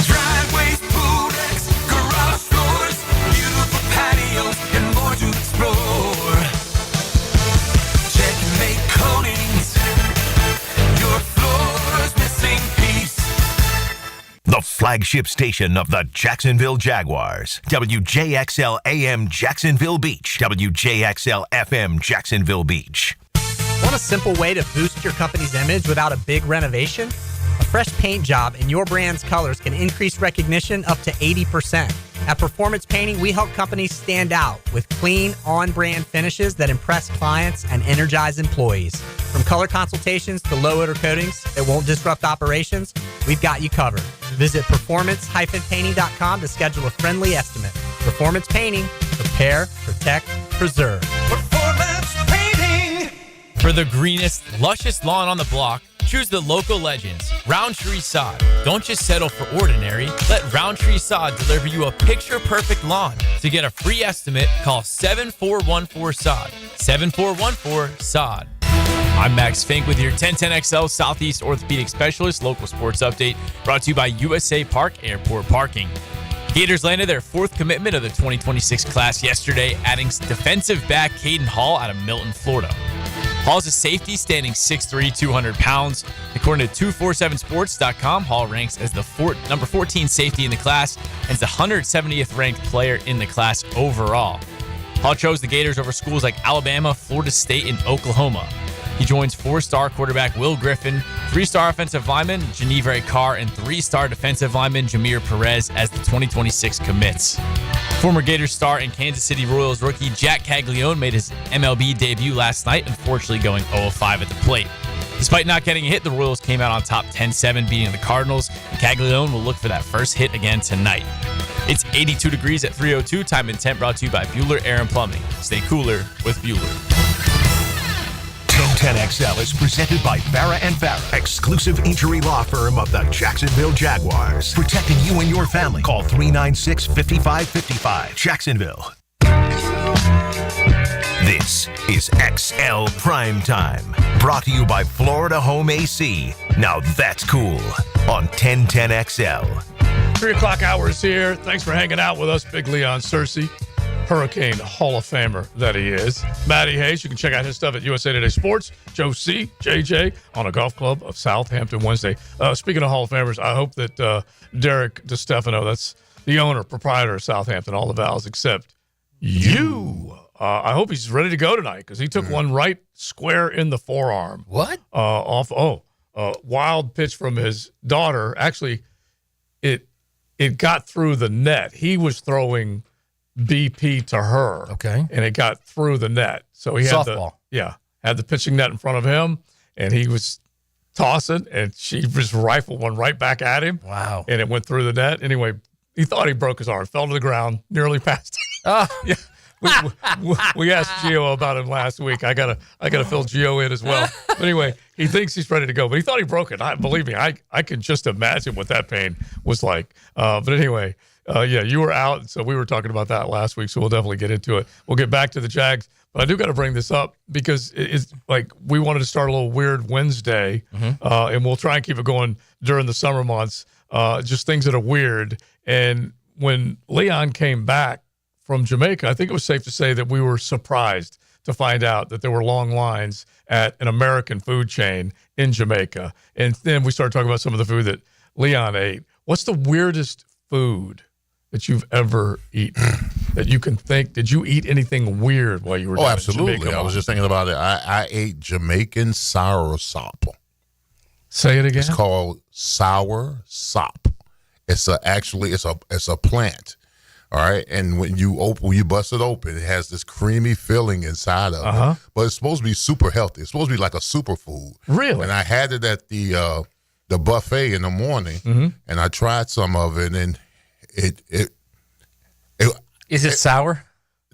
Driveways, pool decks, garage doors, beautiful patios, and more to explore. Checkmate Coatings. Your floor's missing piece. The flagship station of the Jacksonville Jaguars. WJXL AM Jacksonville Beach. WJXL FM Jacksonville Beach. Want a simple way to boost your company's image without a big renovation? A fresh paint job in your brand's colors can increase recognition up to 80%. At Performance Painting, we help companies stand out with clean, on-brand finishes that impress clients and energize employees. From color consultations to low-odor coatings that won't disrupt operations, we've got you covered. Visit performance-painting.com to schedule a friendly estimate. Performance Painting. Prepare, protect, preserve. Performance Painting. For the greenest, luscious lawn on the block, choose the local legends, Roundtree Sod. Don't just settle for ordinary. Let Roundtree Sod deliver you a picture-perfect lawn. To get a free estimate, call 7414-SOD. 7414-SOD. I'm Max Fink with your 1010XL Southeast Orthopedic Specialist local sports update, brought to you by USA Park Airport Parking. Gators landed their fourth commitment of the 2026 class yesterday, adding defensive back Caden Hall out of Milton, Florida. Hall is a safety standing 6'3", 200 pounds. According to 247sports.com, Hall ranks as the number 14 safety in the class and is the 170th ranked player in the class overall. Hall chose the Gators over schools like Alabama, Florida State, and Oklahoma. He joins 4-star quarterback Will Griffin, 3-star offensive lineman Genevre Carr, and 3-star defensive lineman Jameer Perez as the 2026 commits. Former Gators star and Kansas City Royals rookie Jack Caglione made his MLB debut last night, unfortunately going 0-5 at the plate. Despite not getting a hit, the Royals came out on top 10-7, beating the Cardinals, and Caglione will look for that first hit again tonight. It's 82 degrees at 3:02. Time and temp brought to you by Bueller Air and Plumbing. Stay cooler with Bueller. 1010XL is presented by Farah & Farah, exclusive injury law firm of the Jacksonville Jaguars. Protecting you and your family. Call 396-5555. Jacksonville. This is XL Primetime. Brought to you by Florida Home AC. Now that's cool. On 1010XL. 3 o'clock hour is here. Thanks for hanging out with us, Big Leon Searcy, Hurricane Hall of Famer that he is. Matty Hayes, you can check out his stuff at USA Today Sports. Joe C., JJ, on a golf club of Southampton Wednesday. Speaking of Hall of Famers, I hope that Derek DeStefano, that's the owner, proprietor of Southampton, all the vowels except you. I hope he's ready to go tonight because he took one right square in the forearm. What? Wild pitch from his daughter. Actually, it got through the net. He was throwing BP to her. Okay. And it got through the net. So he had the pitching net in front of him, and he was tossing, and she just rifled one right back at him. Wow. And it went through the net. Anyway, he thought he broke his arm, fell to the ground, nearly passed. Yeah. We asked Gio about him last week. I gotta fill Gio in as well. But anyway, he thinks he's ready to go, but he thought he broke it. Believe me, I can just imagine what that pain was like. But anyway, you were out, so we were talking about that last week. So we'll definitely get into it. We'll get back to the Jags, but I do got to bring this up because it's like we wanted to start a little weird Wednesday, and we'll try and keep it going during the summer months. Just things that are weird. And when Leon came back from Jamaica, I think it was safe to say that we were surprised to find out that there were long lines at an American food chain in Jamaica. And then we started talking about some of the food that Leon ate. What's the weirdest food that you've ever eaten that you can think? Did you eat anything weird while you were down absolutely. in Jamaica? I was just thinking about it. I ate Jamaican soursop. Say it again. It's called sour sop. It's a plant. All right, and when you bust it open, it has this creamy filling inside of it. But it's supposed to be super healthy. It's supposed to be like a superfood. Really? And I had it at the buffet in the morning, and I tried some of it, and it is it sour?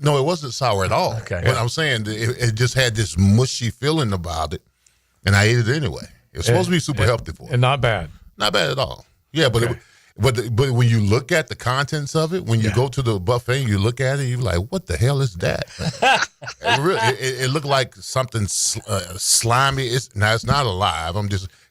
No, it wasn't sour at all. Okay. But I'm saying it just had this mushy feeling about it, and I ate it anyway. It's supposed to be super healthy for you. And not bad. Not bad at all. Yeah, but but when you look at the contents of it, when you go to the buffet and you look at it, you're like, what the hell is that? it looked like something slimy. It's not alive.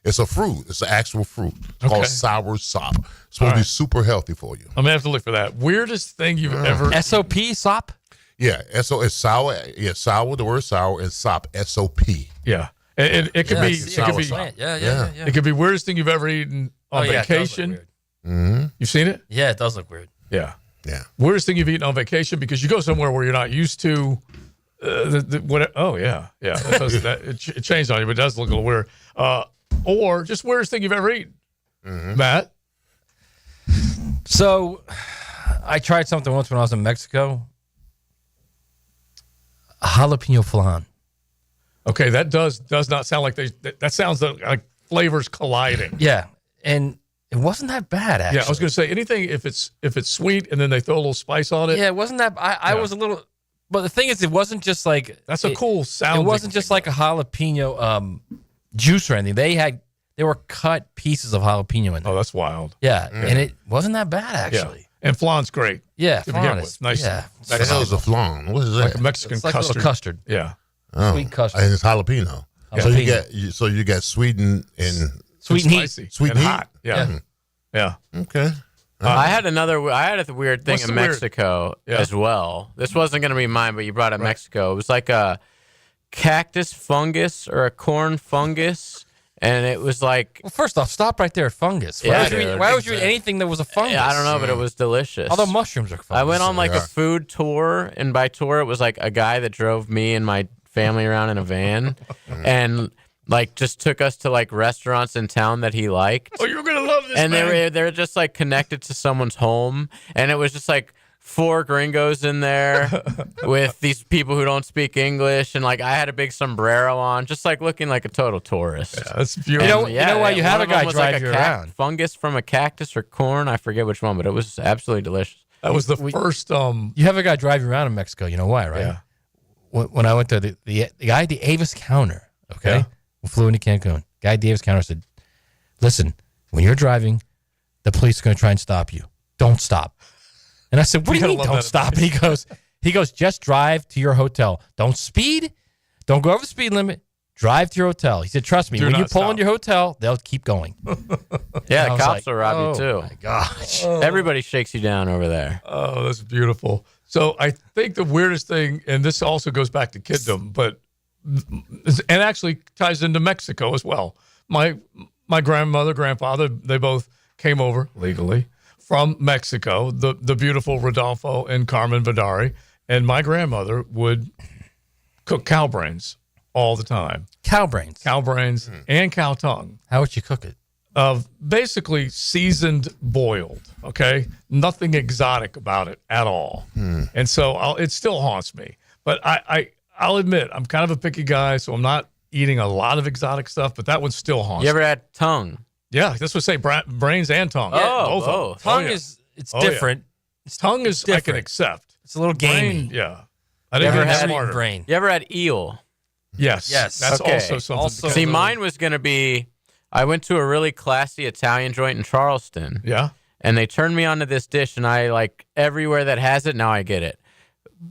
It's a fruit. It's an actual fruit called sour sop. It's supposed to be super healthy for you. I'm going to have to look for that. Weirdest thing you've ever... SOP, sop? Yeah, it's sour. Yeah, sour, the word sour, and sop, S-O-P. Yeah. It could be... Yeah. It could be weirdest thing you've ever eaten on vacation. You've seen it? Yeah, it does look weird. Yeah. Yeah. Weirdest thing you've eaten on vacation because you go somewhere where you're not used to. It changed on you, but it does look a little weird. Or just weirdest thing you've ever eaten, Matt. So, I tried something once when I was in Mexico. A jalapeno flan. Okay, that does not sound like that sounds like flavors colliding. Yeah, and it wasn't that bad, actually. Yeah, I was going to say anything if it's sweet and then they throw a little spice on it. Yeah, it wasn't that. I was a little, but the thing is, it wasn't just like that's a cool sound. It wasn't just like a jalapeno juice or anything. They were cut pieces of jalapeno in there. Oh, that's wild. Yeah, and it wasn't that bad actually. Yeah. And flan's great. Yeah, to flan begin is with. Nice. Yeah, What the hell is a flan? What is that? Like a Mexican it's like custard. A little custard. Yeah. Oh. Sweet custard. And it's jalapeno. So you got sweet and sweet and spicy. Sweet and heat? hot. Yeah. Yeah. Okay. I had a weird thing in Mexico as well. This wasn't going to be mine, but you brought up Mexico. It was like a cactus fungus or a corn fungus, and it was like... Well, first off, stop right there at fungus. Why would you eat anything that was a fungus? I don't know, but it was delicious. Although mushrooms are fungus. I went on a food tour, and by tour, it was like a guy that drove me and my family around in a van, and... just took us to restaurants in town that he liked. Oh, you're gonna love this. And man. they were just connected to someone's home, and it was just 4 gringos in there with these people who don't speak English, and I had a big sombrero on, just looking like a total tourist. Yeah, that's beautiful. You know why you have a guy drive you around? Fungus from a cactus or corn, I forget which one, but it was absolutely delicious. That was the first. You have a guy drive you around in Mexico. You know why, right? Yeah. When I went to the guy at the Avis counter, okay. Yeah. We flew into Cancun. Guy at Davis counter said, listen, when you're driving, the police are going to try and stop you. Don't stop. And I said, what do you mean don't stop? He goes, just drive to your hotel. Don't speed. Don't go over the speed limit. Drive to your hotel. He said, trust me, when you pull into your hotel, they'll keep going. Yeah, the cops will rob you too. Oh, my gosh. Everybody shakes you down over there. Oh, that's beautiful. So I think the weirdest thing, and this also goes back to kiddom, but and actually ties into Mexico as well. My grandmother, grandfather, they both came over legally from Mexico, the beautiful Rodolfo and Carmen Vidari, and my grandmother would cook cow brains all the time. Cow brains and cow tongue. How would you cook it? Basically seasoned, boiled. Okay, nothing exotic about it at all. And so it still haunts me. But I'll admit, I'm kind of a picky guy, so I'm not eating a lot of exotic stuff, but that one still haunts me. You ever had tongue? Yeah, that's what I say, brains and tongue. Both. Tongue is different. Yeah. Tongue is different. I can accept. It's a little gamey. Brain, yeah. I didn't even have smarter. Brain. You ever had eel? Yes. That's also something. See, mine was going to be, I went to a really classy Italian joint in Charleston. Yeah. And they turned me onto this dish, and I everywhere that has it, now I get it.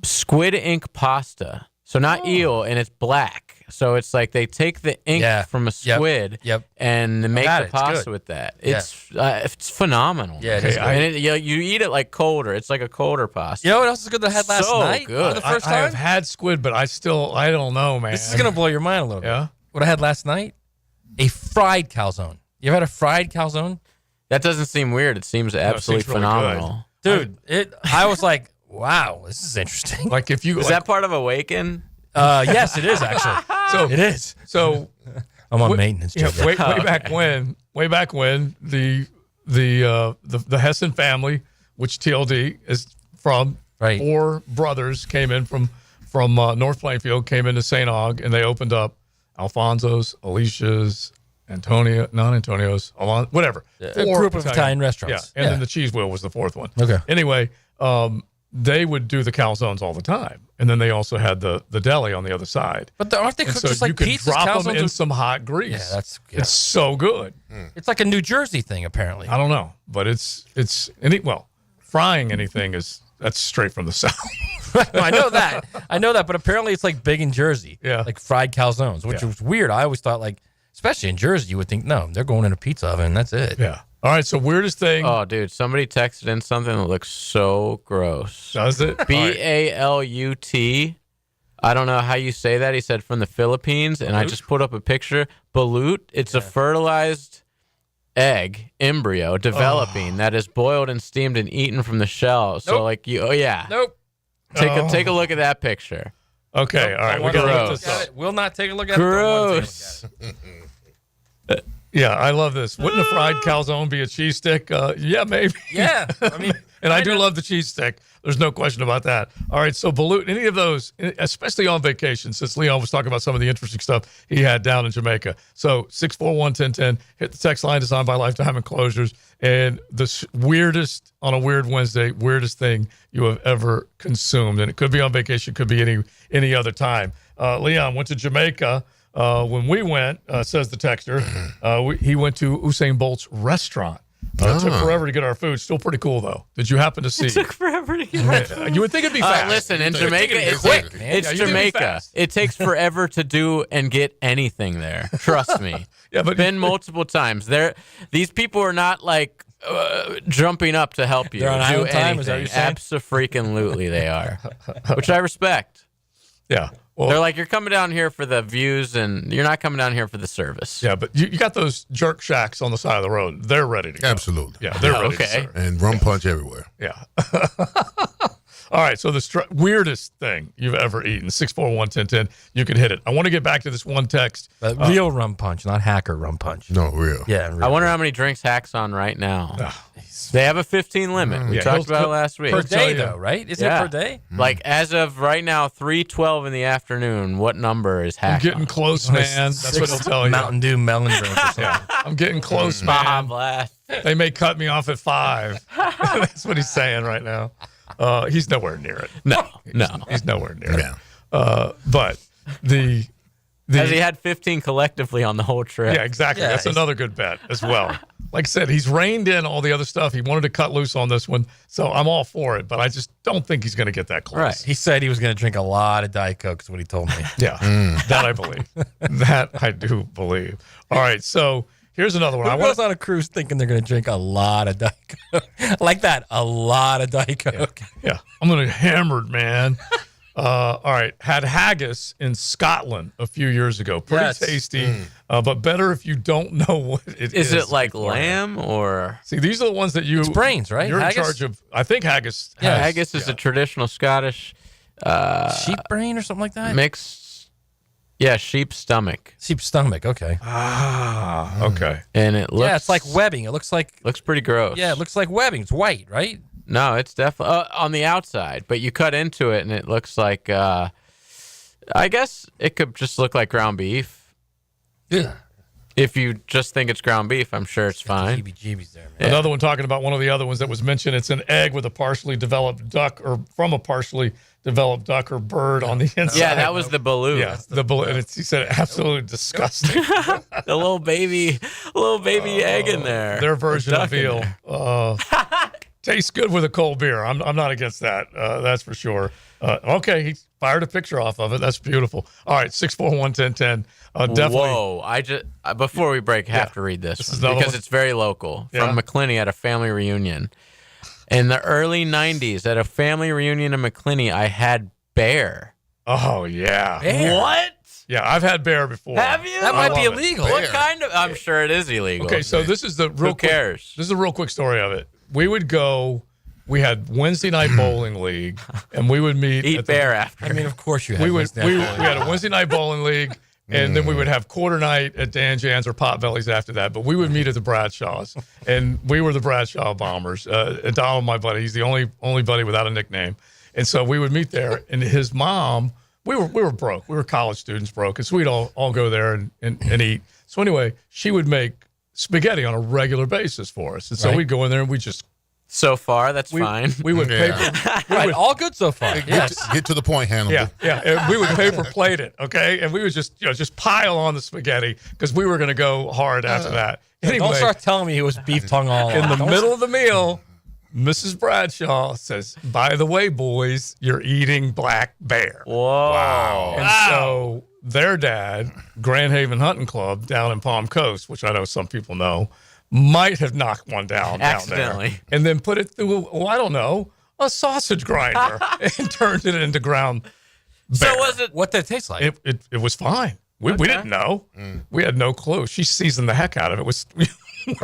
Squid ink pasta. So not eel, and it's black. So it's they take the ink from a squid and make the pasta with that. It's phenomenal. Yeah, it is. And you eat it colder. It's like a colder pasta. You know what else is good that I had last night? Good. For the first time? I have had squid, but I don't know, man. This is going to blow your mind a little bit. Yeah? What I had last night? A fried calzone. You ever had a fried calzone? That doesn't seem weird. It seems absolutely phenomenal. Dude, I was like, wow, this is interesting. If you is that part of Awaken? Yes, it is actually. So it is. So I'm on maintenance. Yeah, way back when the Hessen family, which TLD is from, right. 4 brothers came in from North Plainfield, came into St. Aug, and they opened up Alfonso's, Alicia's, Antonio's, whatever. A group of Italian restaurants. Yeah, and then the Cheese Wheel was the 4th one. Okay. Anyway, they would do the calzones all the time, and then they also had the deli on the other side. But aren't they cooked so just like you could pizzas? drop them in Calzones some hot grease. Yeah, it's so good. It's like a New Jersey thing, apparently. I don't know, but frying anything that's straight from the South. No, I know that, but apparently it's like big in Jersey. Yeah, like fried calzones, which was weird. I always thought, like, especially in Jersey, you would think, no, they're going in a pizza oven, and that's it. Yeah. All right, so weirdest thing. Oh, dude, somebody texted in something that looks so gross. Does it? Balut. I don't know how you say that. He said from the Philippines, and I just put up a picture. Balut, it's a fertilized egg embryo developing that is boiled and steamed and eaten from the shell. So, Nope. Take a look at that picture. Okay, all right. We got to look this up. We'll not take a look at Gross. it. Yeah, I love this. Wouldn't a fried calzone be a cheese stick? Yeah, maybe. Yeah, I mean, and I do love the cheese stick. There's no question about that. All right, so balut, any of those, especially on vacation, since Leon was talking about some of the interesting stuff he had down in Jamaica. So 641-1010, hit the text line designed by Lifetime Enclosures. And the weirdest, on a weird Wednesday, weirdest thing you have ever consumed. And it could be on vacation, could be any other time. Leon went to Jamaica. When we went, says the texter, he went to Usain Bolt's restaurant. It took forever to get our food. Still pretty cool, though. Did you happen to see? It took forever to get our food. You would think it'd be fast. Listen, in Jamaica, it's quick. It's Jamaica. It takes forever to do and get anything there. Trust me. But been multiple times. These people are not like jumping up to help you. They're on do island time, anything. is that what you're saying? Abso-freaking-lutely they are, which I respect. Yeah. Well, they're like, you're coming down here for the views, and you're not coming down here for the service. Yeah, but you got those jerk shacks on the side of the road. They're ready to go. Absolutely. Yeah, they're ready to serve. And rum punch everywhere. Yeah. All right, so the weirdest thing you've ever eaten, 641-1010, you can hit it. I want to get back to this one text. Real rum punch, not hacker rum punch. No, real. Yeah. I wonder how many drinks Hack's on right now. They have a 15 limit. We talked about it last week. Per day, though, right? Isn't it per day? Like, as of right now, 3:12 in the afternoon, what number is Hack? I'm getting close, man. That's what they'll tell you. Mountain Dew melon drink or something. I'm getting close, man. They may cut me off at 5. That's what he's saying right now. He's nowhere near it. No. He's nowhere near it. But the Has he had 15 collectively on the whole trip? Yeah, exactly. Yeah, That's another good bet as well. Like I said, he's reined in all the other stuff. He wanted to cut loose on this one, so I'm all for it. But I just don't think he's going to get that close. Right. He said he was going to drink a lot of Diet Coke, is what he told me. Yeah, that I believe. That I do believe. All right, so here's another one. Who goes on a cruise thinking they're going to drink a lot of Diet Coke? Like that, a lot of Diet Coke. Yeah. I'm going to get hammered, man. All right. Had haggis in Scotland a few years ago. Pretty tasty, but better if you don't know what it is. Is it like lamb or? See, these are the ones that you. It's brains, right? You're Haggis? in charge of. I think haggis. Yeah, haggis is a traditional Scottish sheep brain or something like that. Mixed. Yeah, sheep stomach. Sheep stomach. Okay. Okay. And it looks. Yeah, it's like webbing. It looks pretty gross. Yeah, it looks like webbing. It's white, right? No, it's definitely on the outside, but you cut into it and it looks like. I guess it could just look like ground beef. Yeah. If you just think it's ground beef, I'm sure it's fine. Jeebies there, man. Yeah. Another one talking about one of the other ones that was mentioned. It's an egg with a partially developed duck, or from a partially developed duck or bird on the inside. Yeah, that was the balut. Yeah, the balut. And he said absolutely disgusting. The little baby egg in there. Their version of duck in veal. Tastes good with a cold beer. I'm not against that. That's for sure. Okay, he fired a picture off of it. That's beautiful. All right, 641-1010. Definitely. Whoa! I just before we break, have to read this is one, another because one? it's very local. Yeah. From McClinney at a family reunion in the early '90s. At a family reunion in McClinney, I had bear. Oh yeah. Bear? What? Yeah, I've had bear before. Have you? That might be love it. illegal. What kind of? I'm sure it is illegal. Okay, so this is the real. Who cares? This is a real quick story of it. We would go. We had Wednesday night bowling league, and we would meet. Eat at bear after. I mean, of course you have. We this had now. a Wednesday night bowling league, And then we would have quarter night at Dan Jan's or Potbelly's after that. But we would meet at the Bradshaws, and we were the Bradshaw Bombers. And Donald, my buddy, he's the only buddy without a nickname. And so we would meet there, and his mom, we were broke. We were college students broke, and so we'd all go there and eat. So anyway, she would make spaghetti on a regular basis for us. And so we'd go in there and we just... So far, that's fine. We would paper... Right, all good so far. Get to the point, Hannibal. Yeah. And we would paper plate it, okay? And we would just pile on the spaghetti because we were going to go hard after that. Anyway, don't start telling me it was beef tongue all in along. the middle of the meal, Mrs. Bradshaw says, by the way, boys, you're eating black bear. Whoa. Wow. And so their dad, Grand Haven Hunting Club down in Palm Coast, which I know some people know, might have knocked one down accidentally there and then put it through, I don't know, a sausage grinder and turned it into ground bear. So was it? What did it taste like? It was fine. We didn't know. We had no clue. She seasoned the heck out of it with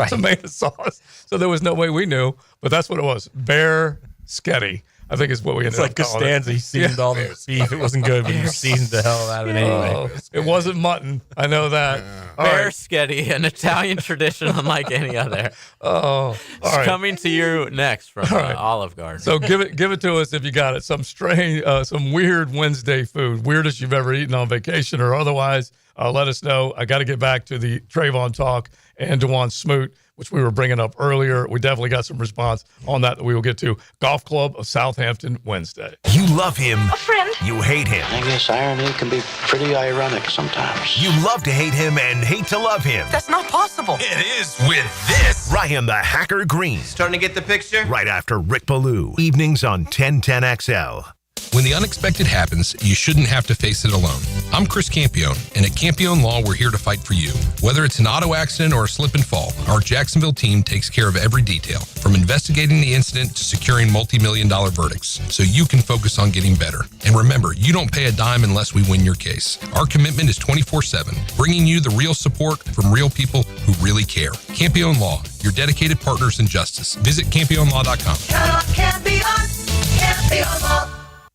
tomato sauce. So there was no way we knew, but that's what it was. Bear sketty, I think is what we ended up calling it. Costanza. He seasoned all the beef. It wasn't good, but he seasoned the hell out of it anyway. It wasn't mutton. I know that. Bear sketty, an Italian tradition unlike any other. All right. Coming to you next from Olive Garden. So give it to us if you got it. Some strange, some weird Wednesday food, weirdest you've ever eaten on vacation or otherwise. Let us know. I got to get back to the Trayvon talk and DeJuan Smoot, which we were bringing up earlier. We definitely got some response on that we will get to. Golf Club of Southampton Wednesday. You love him. A friend. You hate him. I guess irony can be pretty ironic sometimes. You love to hate him and hate to love him. That's not possible. It is with this. Ryan the Hacker Green. Starting to get the picture? Right after Rick Ballou. Evenings on 1010XL. When the unexpected happens, you shouldn't have to face it alone. I'm Chris Campione, and at Campione Law, we're here to fight for you. Whether it's an auto accident or a slip and fall, our Jacksonville team takes care of every detail, from investigating the incident to securing multi-million-dollar verdicts, so you can focus on getting better. And remember, you don't pay a dime unless we win your case. Our commitment is 24/7, bringing you the real support from real people who really care. Campione Law, your dedicated partners in justice. Visit CampioneLaw.com. Count on Campione Law.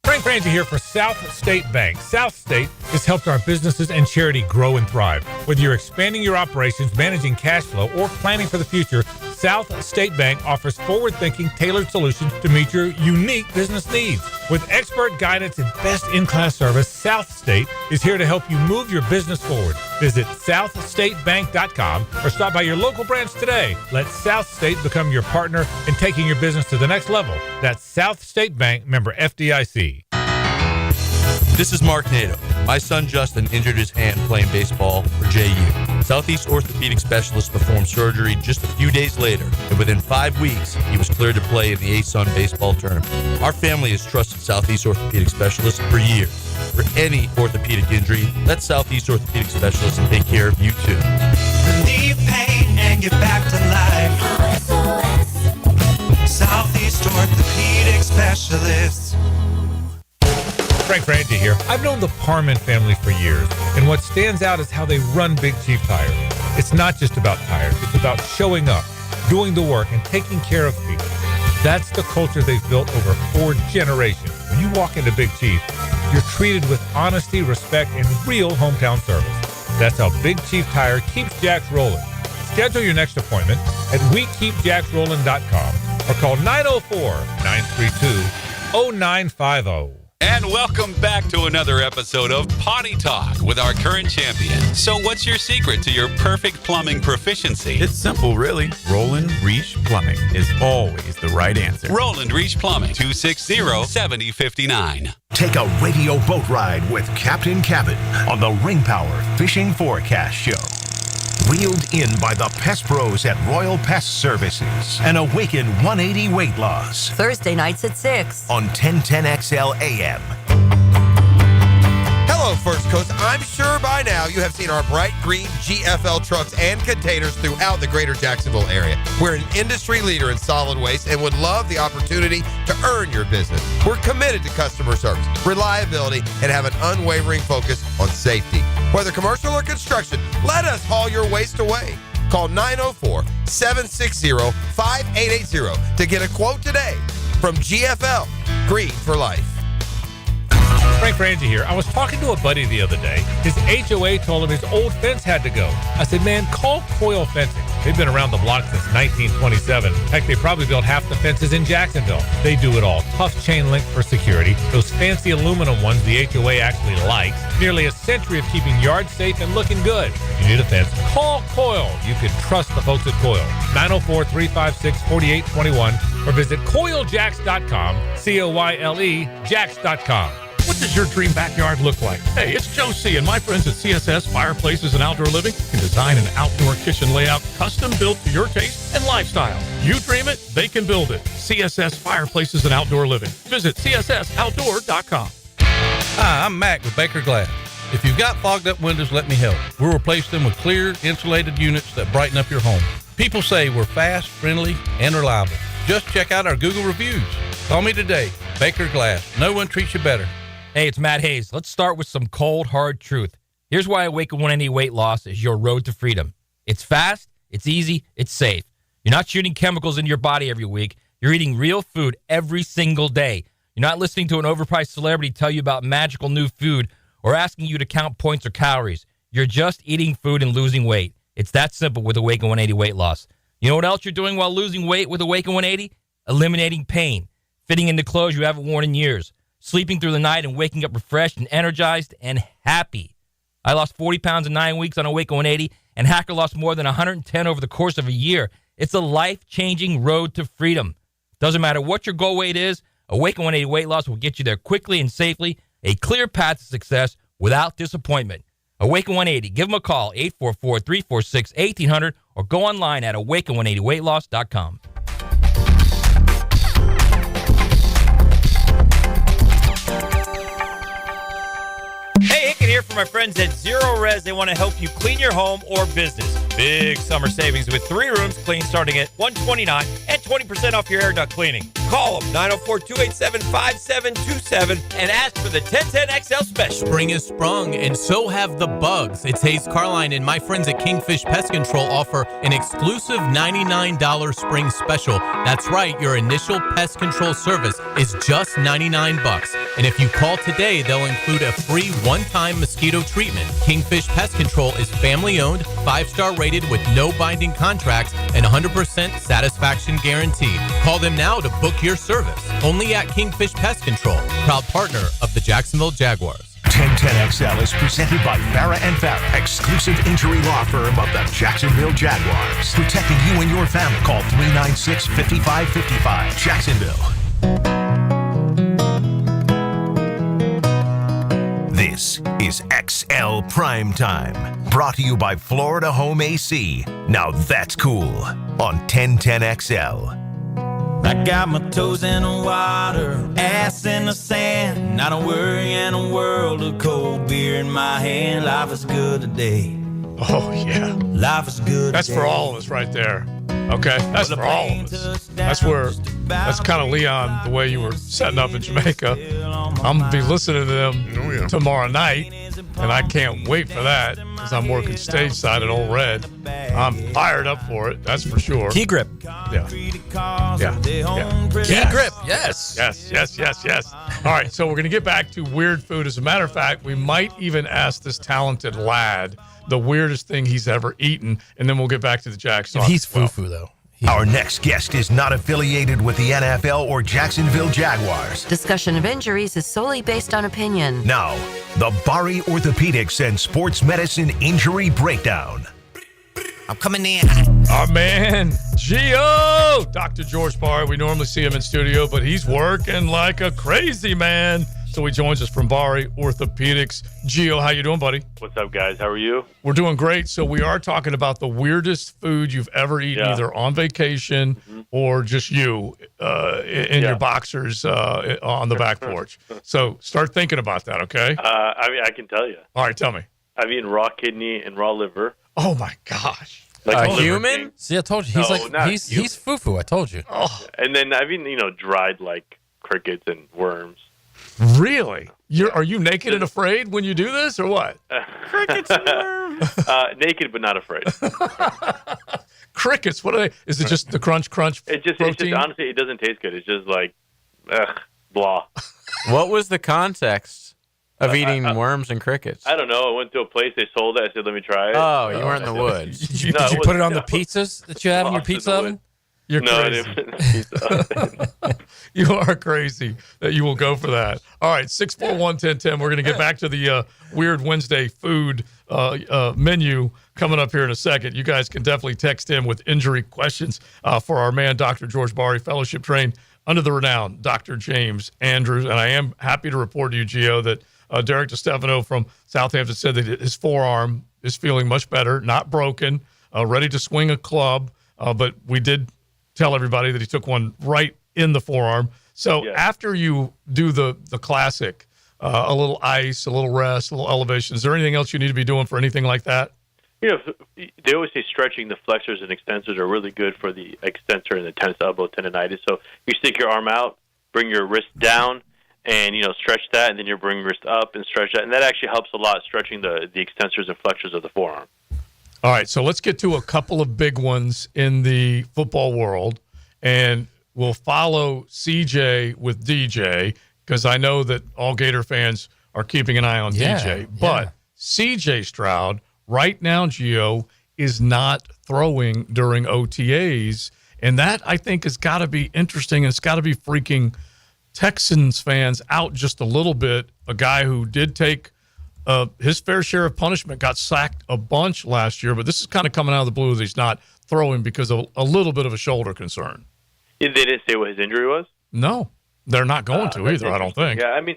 Frank Frangie here for South State Bank. South State has helped our businesses and charity grow and thrive. Whether you're expanding your operations, managing cash flow, or planning for the future, South State Bank offers forward-thinking, tailored solutions to meet your unique business needs. With expert guidance and best-in-class service, South State is here to help you move your business forward. Visit southstatebank.com or stop by your local branch today. Let South State become your partner in taking your business to the next level. That's South State Bank, member FDIC. This is Mark Nato. My son Justin injured his hand playing baseball for JU. Southeast orthopedic specialist performed surgery just a few days later, and within 5 weeks, he was cleared to play in the ASUN baseball tournament. Our family has trusted Southeast orthopedic specialists for years. For any orthopedic injury, let Southeast orthopedic specialists take care of you too. Relieve pain and get back to life. Southeast orthopedic specialists. Frank Frangie here. I've known the Parman family for years, and what stands out is how they run Big Chief Tire. It's not just about tires, it's about showing up, doing the work, and taking care of people. That's the culture they've built over 4 generations. When you walk into Big Chief, you're treated with honesty, respect, and real hometown service. That's how Big Chief Tire keeps Jacks rolling. Schedule your next appointment at WeKeepJacksRollin.com or call 904-932-0950. And welcome back to another episode of Potty Talk with our current champion. So what's your secret to your perfect plumbing proficiency? It's simple, really. Roland Reach Plumbing is always the right answer. Roland Reach Plumbing, 260-7059. Take a radio boat ride with Captain Cabin on the Ring Power Fishing Forecast Show. Reeled in by the Pest Pros at Royal Pest Services and awaken 180 weight loss. Thursday nights at 6 on 1010XL AM. Hello, First Coast. I'm sure by now you have seen our bright green GFL trucks and containers throughout the greater Jacksonville area. We're an industry leader in solid waste and would love the opportunity to earn your business. We're committed to customer service, reliability, and have an unwavering focus on safety. Whether commercial or construction, let us haul your waste away. Call 904-760-5880 to get a quote today from GFL, Green for Life. Frank Frangie here. I was talking to a buddy the other day. His HOA told him his old fence had to go. I said, man, call Coil Fencing. They've been around the block since 1927. Heck, they probably built half the fences in Jacksonville. They do it all. Tough chain link for security. Those fancy aluminum ones the HOA actually likes. Nearly a century of keeping yards safe and looking good. If you need a fence, call Coil. You can trust the folks at Coil. 904-356-4821 or visit coiljacks.com. COYLE Jacks.com. What does your dream backyard look like? Hey, it's Joe C. and my friends at CSS Fireplaces and Outdoor Living can design an outdoor kitchen layout custom built to your taste and lifestyle. You dream it, they can build it. CSS Fireplaces and Outdoor Living. Visit CSSOutdoor.com. Hi, I'm Mac with Baker Glass. If you've got fogged up windows, let me help. We'll replace them with clear, insulated units that brighten up your home. People say we're fast, friendly, and reliable. Just check out our Google reviews. Call me today. Baker Glass. No one treats you better. Hey, it's Matt Hayes. Let's start with some cold, hard truth. Here's why Awaken 180 Weight Loss is your road to freedom. It's fast, it's easy, it's safe. You're not shooting chemicals into your body every week. You're eating real food every single day. You're not listening to an overpriced celebrity tell you about magical new food or asking you to count points or calories. You're just eating food and losing weight. It's that simple with Awaken 180 Weight Loss. You know what else you're doing while losing weight with Awaken 180? Eliminating pain, fitting into clothes you haven't worn in years, sleeping through the night and waking up refreshed and energized and happy. I lost 40 pounds in 9 weeks on Awaken 180, and Hacker lost more than 110 over the course of a year. It's a life-changing road to freedom. Doesn't matter what your goal weight is, Awaken 180 Weight Loss will get you there quickly and safely, a clear path to success without disappointment. Awaken 180. Give them a call, 844-346-1800, or go online at awaken180weightloss.com. Hey, Hicken here for my friends at Zero Res. They want to help you clean your home or business. Big summer savings with 3 rooms clean starting at $129 and 20% off your air duct cleaning. Call them, 904-287-5727, and ask for the 1010XL special. Spring has sprung, and so have the bugs. It's Hayes Carline and my friends at Kingfish Pest Control offer an exclusive $99 spring special. That's right, your initial pest control service is just $99. And if you call today, they'll include a free one-time mosquito treatment. Kingfish Pest Control is family-owned, 5-star rated with no binding contracts and 100% satisfaction guarantee. Call them now to book your service. Only at Kingfish Pest Control, proud partner of the Jacksonville Jaguars. 1010XL is presented by Farrah & Farrah, exclusive injury law firm of the Jacksonville Jaguars. Protecting you and your family. Call 396-5555. Jacksonville. This is XL Primetime, brought to you by Florida Home AC. Now that's cool on 1010XL. I got my toes in the water, ass in the sand, not a worry in a world of cold beer in my hand. Life is good today. Oh, yeah. Life is good That's today. for all of us right there. Okay? That's for all of us. That's kind of Leon, the way you were setting up in Jamaica. I'm going to be listening to them tomorrow night, and I can't wait for that because I'm working stage side at Old Red. I'm fired up for it, that's for sure. Key grip. Yeah. Key grip, yes. Yes. All right, so we're going to get back to weird food. As a matter of fact, we might even ask this talented lad the weirdest thing he's ever eaten, and then we'll get back to the Jags talk. He's foo-foo, though. Our next guest is not affiliated with the NFL or Jacksonville Jaguars. Discussion of injuries is solely based on opinion. Now, the Bari Orthopedics and Sports Medicine Injury Breakdown. I'm coming in. Our man, Gio! Dr. George Bari. We normally see him in studio, but he's working like a crazy man. So he joins us from Bari Orthopedics. Gio, how you doing, buddy? What's up, guys? How are you? We're doing great. So we are talking about the weirdest food you've ever eaten, either on vacation or just you in your boxers on the back porch. So start thinking about that, okay? I can tell you. All right, tell me. I've eaten raw kidney and raw liver. Oh, my gosh. Like a human? See, I told you. He's foo-foo. I told you. Oh. And then I've eaten, dried, like, crickets and worms. Really? Are you naked and afraid when you do this, or what? Crickets and worms. Naked but not afraid. Crickets? What are they? Is it just the crunch protein? It's just honestly, it doesn't taste good. It's just like, blah. What was the context? of eating worms and crickets? I don't know. I went to a place, they sold it. I said, let me try it. Oh, you were in the woods. Did you put it on the pizzas that you have in your pizza oven? You're crazy. You are crazy that you will go for that. All right, 641-1010. We're going to get back to the Weird Wednesday food menu coming up here in a second. You guys can definitely text in with injury questions for our man, Dr. George Barry, fellowship trained under the renowned Dr. James Andrews. And I am happy to report to you, Gio, that Derek DiStefano from Southampton said that his forearm is feeling much better, not broken, ready to swing a club. But we did tell everybody that he took one right in the forearm. So after you do the classic, a little ice, a little rest, a little elevation, is there anything else you need to be doing for anything like that? You know, they always say stretching the flexors and extensors are really good for the extensor and the tennis elbow tendonitis. So you stick your arm out, bring your wrist down, and, stretch that, and then you bring your wrist up and stretch that. And that actually helps a lot, stretching the extensors and flexors of the forearm. All right, so let's get to a couple of big ones in the football world, and we'll follow CJ with DJ because I know that all Gator fans are keeping an eye on DJ. But CJ Stroud, right now, Gio, is not throwing during OTAs, and that, I think, has got to be interesting, and it's got to be freaking Texans fans out just a little bit. A guy who did take his fair share of punishment, got sacked a bunch last year, but this is kind of coming out of the blue that he's not throwing because of a little bit of a shoulder concern. They didn't say what his injury was? No, they're not going to either, I don't think. Yeah, I mean,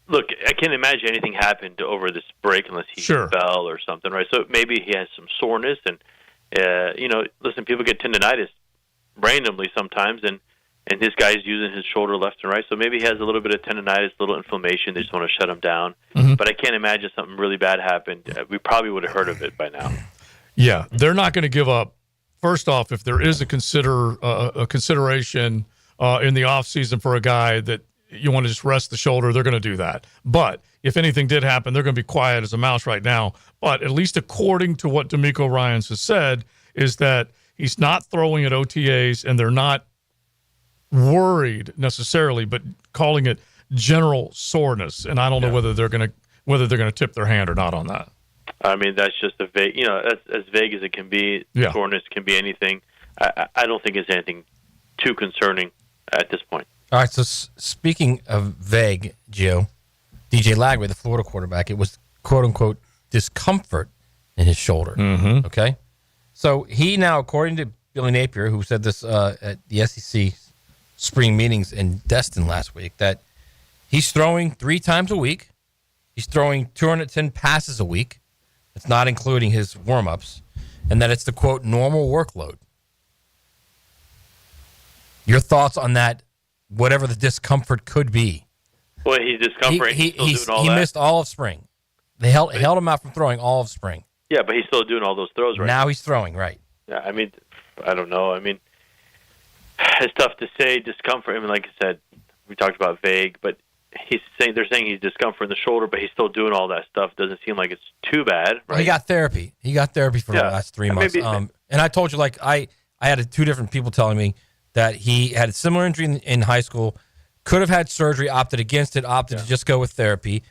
look, I can't imagine anything happened over this break unless he fell or something, right? So maybe he has some soreness, and, listen, people get tendonitis randomly sometimes, and this guy's using his shoulder left and right, so maybe he has a little bit of tendonitis, a little inflammation. They just want to shut him down. Mm-hmm. But I can't imagine something really bad happened. We probably would have heard of it by now. Yeah, they're not going to give up. First off, if there is a consideration in the offseason for a guy that you want to just rest the shoulder, they're going to do that. But if anything did happen, they're going to be quiet as a mouse right now. But at least according to what D'Amico Ryans has said, is that he's not throwing at OTAs, and they're not worried necessarily, but calling it general soreness. And I don't know whether they're going to tip their hand or not on that. I mean, that's just a vague, that's as vague as it can be. Yeah. Soreness can be anything. I don't think it's anything too concerning at this point. All right, so speaking of vague, Gio, DJ Lagway, the Florida quarterback, it was quote-unquote discomfort in his shoulder. Mm-hmm. Okay? So he now, according to Billy Napier, who said this at the SEC spring meetings in Destin last week, that he's throwing 3 times a week. He's throwing 210 passes a week. It's not including his warm-ups. And that it's the, quote, normal workload. Your thoughts on that, whatever the discomfort could be? Well, he's discomfort. He missed all of spring. They held him out from throwing all of spring. Yeah, but he's still doing all those throws, right? Now he's throwing, right. Yeah, I mean, I don't know. I mean, it's tough to say discomfort. I mean, like I said, we talked about vague, but they're saying he's discomfort in the shoulder, but he's still doing all that stuff. Doesn't seem like it's too bad, right? Well, he got therapy. For the last 3 months. And I told you, I had 2 different people telling me that he had a similar injury in high school, could have had surgery, opted against it, opted to just go with therapy,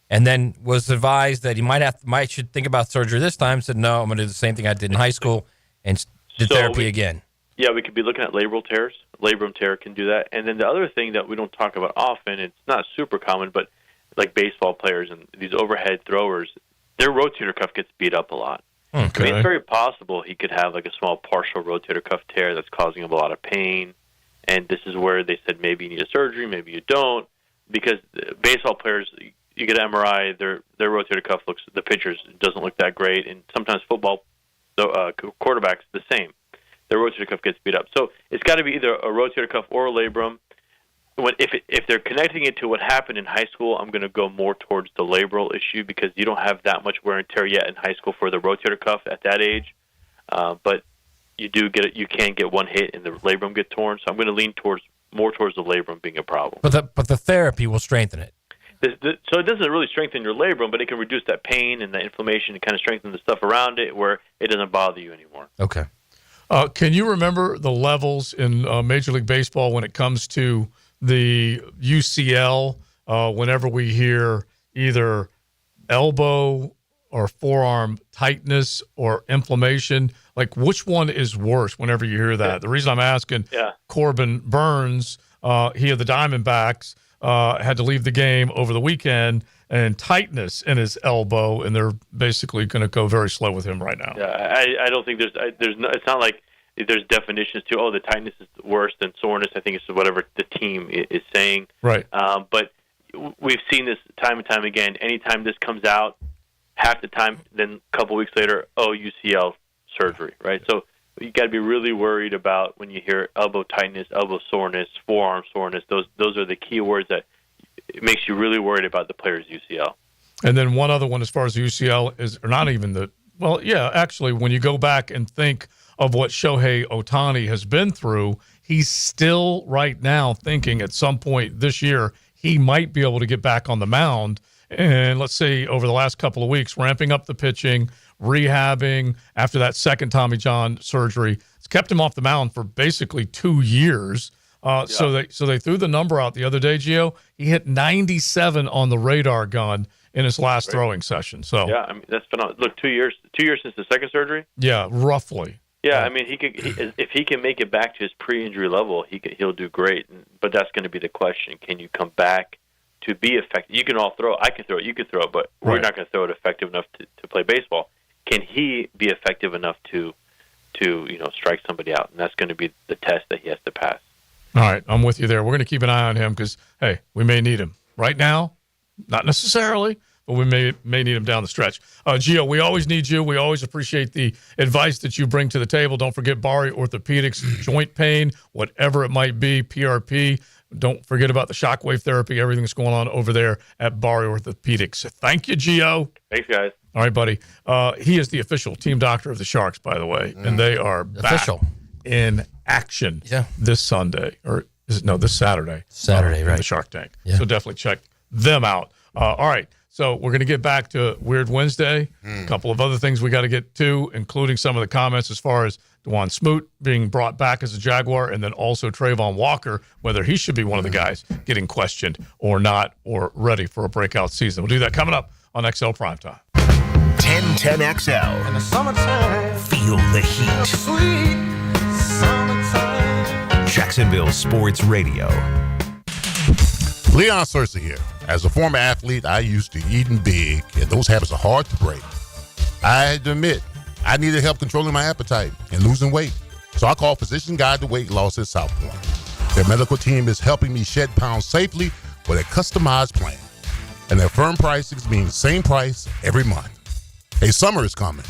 and then was advised that he should think about surgery this time. Said no, I'm going to do the same thing I did in high school, and did therapy again. Yeah, we could be looking at labral tears. Labrum tear can do that. And then the other thing that we don't talk about often, it's not super common, but like baseball players and these overhead throwers, their rotator cuff gets beat up a lot. Okay. I mean, it's very possible he could have like a small partial rotator cuff tear that's causing him a lot of pain. And this is where they said maybe you need a surgery, maybe you don't, because baseball players, you get an MRI, their rotator cuff the pitchers doesn't look that great, and sometimes football quarterbacks the same. Their rotator cuff gets beat up. So it's got to be either a rotator cuff or a labrum. If they're connecting it to what happened in high school, I'm going to go more towards the labral issue because you don't have that much wear and tear yet in high school for the rotator cuff at that age. But you do get it. You can get one hit and the labrum get torn. So I'm going to lean more towards the labrum being a problem. But the therapy will strengthen it. So it doesn't really strengthen your labrum, but it can reduce that pain and the inflammation and kind of strengthen the stuff around it where it doesn't bother you anymore. Okay. Can you remember the levels in Major League Baseball when it comes to the UCL? Whenever we hear, either elbow or forearm tightness or inflammation. Like, which one is worse whenever you hear that? The reason I'm asking, Corbin Burns, he of the Diamondbacks, had to leave the game over the weekend and tightness in his elbow, and they're basically going to go very slow with him right now. Yeah, I don't think it's not like there's definitions to, the tightness is worse than soreness. I think it's whatever the team is saying. Right. But we've seen this time and time again. Anytime this comes out, half the time, then a couple weeks later, UCL surgery, right? So you got to be really worried about when you hear elbow tightness, elbow soreness, forearm soreness. Those are the key words that it makes you really worried about the player's UCL. And then one other one as far as UCL is, or not even the, well, yeah, actually, when you go back and think of what Shohei Ohtani has been through, he's still right now thinking at some point this year he might be able to get back on the mound. And let's say over the last couple of weeks, ramping up the pitching, rehabbing after that second Tommy John surgery, it's kept him off the mound for basically 2 years. So they threw the number out the other day, Gio. He hit 97 on the radar gun in his last throwing session. So yeah, I mean, that's phenomenal. Look, 2 years since the second surgery. Yeah, roughly. Yeah, I mean, if he can make it back to his pre-injury level, he'll do great. But that's going to be the question: can you come back to be effective? You can all throw. I can throw it. You can throw it, but we're not going to throw it effective enough to play baseball. Can he be effective enough to strike somebody out? And that's going to be the test that he has to pass. All right, I'm with you there. We're going to keep an eye on him because, hey, we may need him. Right now, not necessarily, but we may need him down the stretch. Gio, we always need you. We always appreciate the advice that you bring to the table. Don't forget Bari Orthopedics, joint pain, whatever it might be, PRP. Don't forget about the shockwave therapy, everything that's going on over there at Bari Orthopedics. Thank you, Gio. Thanks, guys. All right, buddy. He is the official team doctor of the Sharks, by the way, and they are back in action this Sunday. Or is it, no, this Saturday. Right. The Shark Tank. Yeah. So definitely check them out. All right. So we're going to get back to Weird Wednesday. A couple of other things we got to get to, including some of the comments as far as DeJuan Smoot being brought back as a Jaguar, and then also Trayvon Walker, whether he should be one of the guys getting questioned or not, or ready for a breakout season. We'll do that coming up on XL Primetime. 1010XL. In the summertime. Feel the heat. Sweet summertime. Jacksonville Sports Radio. Leon Searcy here. As a former athlete, I used to eating big, and those habits are hard to break. I had to admit, I needed help controlling my appetite and losing weight. So I called Physician Guide to Weight Loss at South Point. Their medical team is helping me shed pounds safely with a customized plan. And their firm prices mean the same price every month. Hey, summer is coming,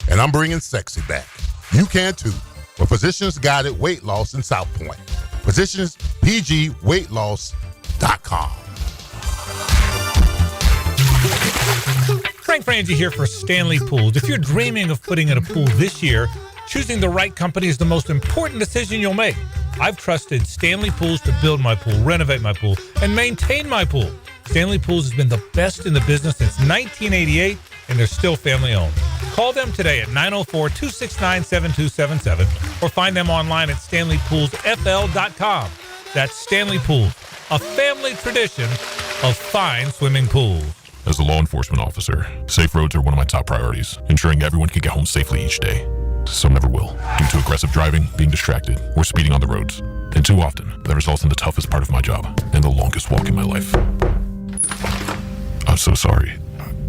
and I'm bringing sexy back. You can too, with Physicians Guided Weight Loss in South Point. PhysiciansPGWeightLoss.com. Frank Frangie here for Stanley Pools. If you're dreaming of putting in a pool this year, choosing the right company is the most important decision you'll make. I've trusted Stanley Pools to build my pool, renovate my pool, and maintain my pool. Stanley Pools has been the best in the business since 1988, and they're still family-owned. Call them today at 904-269-7277 or find them online at StanleyPoolsFL.com. That's Stanley Pools, a family tradition of fine swimming pools. As a law enforcement officer, safe roads are one of my top priorities, ensuring everyone can get home safely each day. Some never will, due to aggressive driving, being distracted, or speeding on the roads. And too often, that results in the toughest part of my job and the longest walk in my life. I'm so sorry.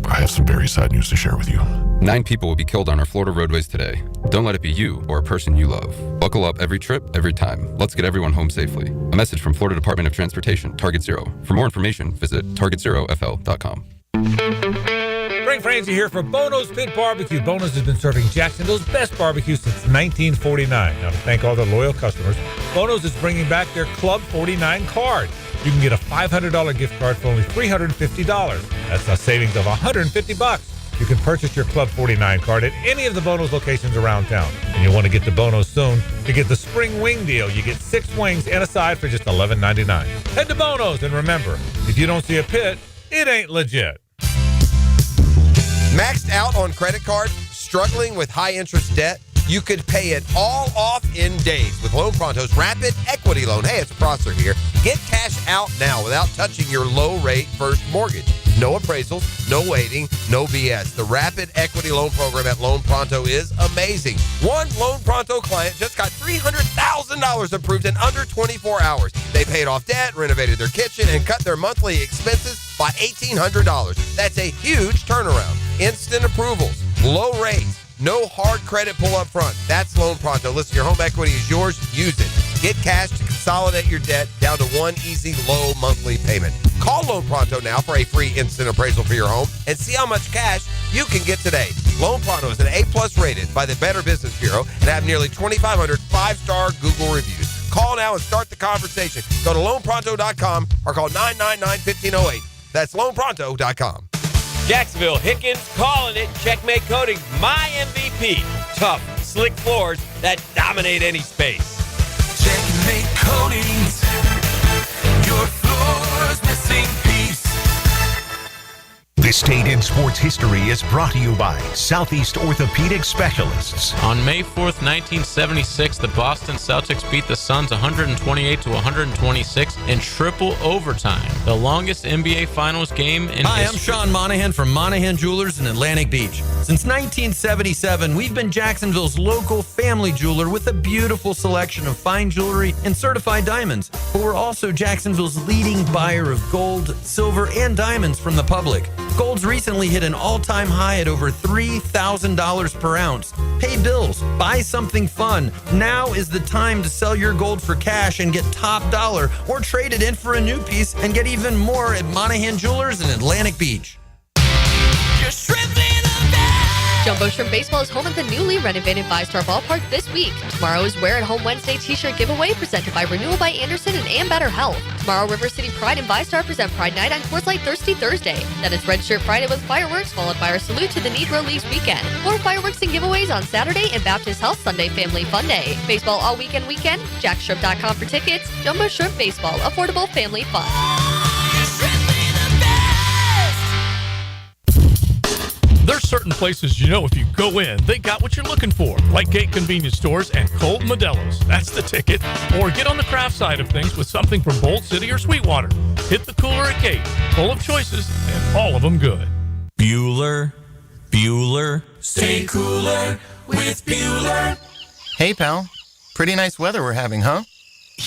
I have some very sad news to share with you. 9 people will be killed on our Florida roadways today. Don't let it be you or a person you love. Buckle up every trip, every time. Let's get everyone home safely. A message from Florida Department of Transportation, Target Zero. For more information, visit targetzerofl.com. Frank Frangie here for Bono's Pit Barbecue. Bono's has been serving Jacksonville's best barbecue since 1949. Now, to thank all their loyal customers, Bono's is bringing back their Club 49 card. You can get a $500 gift card for only $350. That's a savings of $150. You can purchase your Club 49 card at any of the Bono's locations around town. And you'll want to get to Bono's soon to get the spring wing deal. You get 6 wings and a side for just $11.99. Head to Bono's, and remember, if you don't see a pit, it ain't legit. Maxed out on credit cards, struggling with high interest debt? You could pay it all off in days with Loan Pronto's Rapid Equity Loan. Hey, it's Prosser here. Get cash out now without touching your low-rate first mortgage. No appraisals, no waiting, no BS. The Rapid Equity Loan Program at Loan Pronto is amazing. One Loan Pronto client just got $300,000 approved in under 24 hours. They paid off debt, renovated their kitchen, and cut their monthly expenses by $1,800. That's a huge turnaround. Instant approvals, low rates, no hard credit pull up front. That's Loan Pronto. Listen, your home equity is yours. Use it. Get cash to consolidate your debt down to one easy, low monthly payment. Call Loan Pronto now for a free instant appraisal for your home and see how much cash you can get today. Loan Pronto is an A+ rated by the Better Business Bureau and have nearly 2,500 5-star Google reviews. Call now and start the conversation. Go to loanpronto.com or call 999-1508. That's loanpronto.com. Jacksonville, Hickens calling it. Checkmate Coating, my MVP. Tough, slick floors that dominate any space. Checkmate Coatings, your floor's missing piece. This Date in Sports History is brought to you by Southeast Orthopedic Specialists. On May 4th, 1976, the Boston Celtics beat the Suns 128-126 in triple overtime, the longest NBA Finals game in Hi, history. I'm Sean Monahan from Monahan Jewelers in Atlantic Beach. Since 1977, we've been Jacksonville's local family jeweler with a beautiful selection of fine jewelry and certified diamonds. But we're also Jacksonville's leading buyer of gold, silver, and diamonds from the public. Gold's recently hit an all-time high at over $3,000 per ounce. Pay bills, buy something fun. Now is the time to sell your gold for cash and get top dollar, or trade it in for a new piece and get even more at Monahan Jewelers in Atlantic Beach. Jumbo Shrimp Baseball is home at the newly renovated 5-Star Ballpark this week. Tomorrow is Wear at Home Wednesday t-shirt giveaway presented by Renewal by Anderson and Better Health. Tomorrow, River City Pride and Vi-Star present Pride Night on Coors Light Thirsty Thursday. Then it's Red Shirt Friday with fireworks, followed by our salute to the Negro Leagues weekend. More fireworks and giveaways on Saturday and Baptist Health Sunday Family Fun Day. Baseball all weekend. JackShrimp.com for tickets. Jumbo Shrimp Baseball. Affordable family fun. There's certain places you know if you go in, they got what you're looking for, like Gate Convenience Stores and Colt Modelo's. That's the ticket. Or get on the craft side of things with something from Bolt City or Sweetwater. Hit the cooler at Gate, full of choices and all of them good. Bueller. Stay cooler with Bueller. Hey, pal. Pretty nice weather we're having, huh?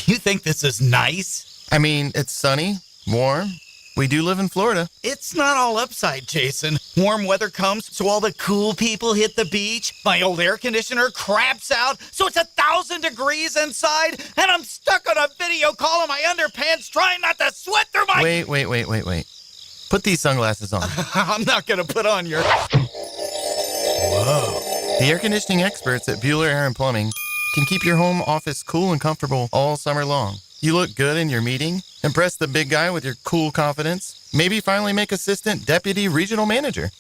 You think this is nice? I mean, it's sunny, warm. We do live in Florida. It's not all upside, Jason. Warm weather comes, so all the cool people hit the beach. My old air conditioner craps out, so it's 1,000 degrees inside, and I'm stuck on a video call in my underpants trying not to sweat through my... Wait. Put these sunglasses on. I'm not going to put on your... Whoa. The air conditioning experts at Bueller Air & Plumbing can keep your home office cool and comfortable all summer long. You look good in your meeting, impress the big guy with your cool confidence, maybe finally make assistant deputy regional manager.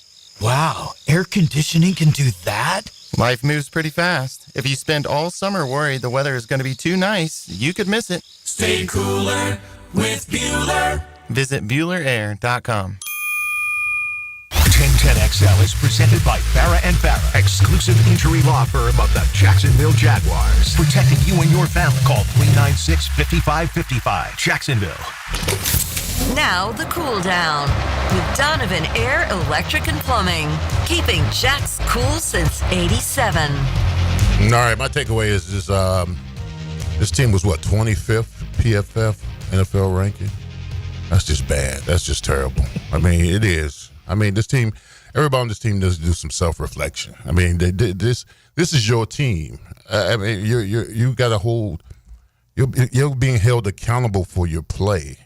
Wow, air conditioning can do that? Life moves pretty fast. If you spend all summer worried the weather is going to be too nice, you could miss it. Stay cooler with Bueller. Visit BuellerAir.com. 1010XL is presented by Farrah & Farrah, exclusive injury law firm of the Jacksonville Jaguars. Protecting you and your family. Call 396-5555. Jacksonville. Now the cool down with Donovan Air, Electric and Plumbing. Keeping Jack's cool since 87. All right, my takeaway is this team was, 25th PFF NFL ranking? That's just bad. That's just terrible. I mean, it is. I mean, this team, everybody on this team does do some self-reflection. I mean, this is your team. I mean, you got to hold. You're being held accountable for your play,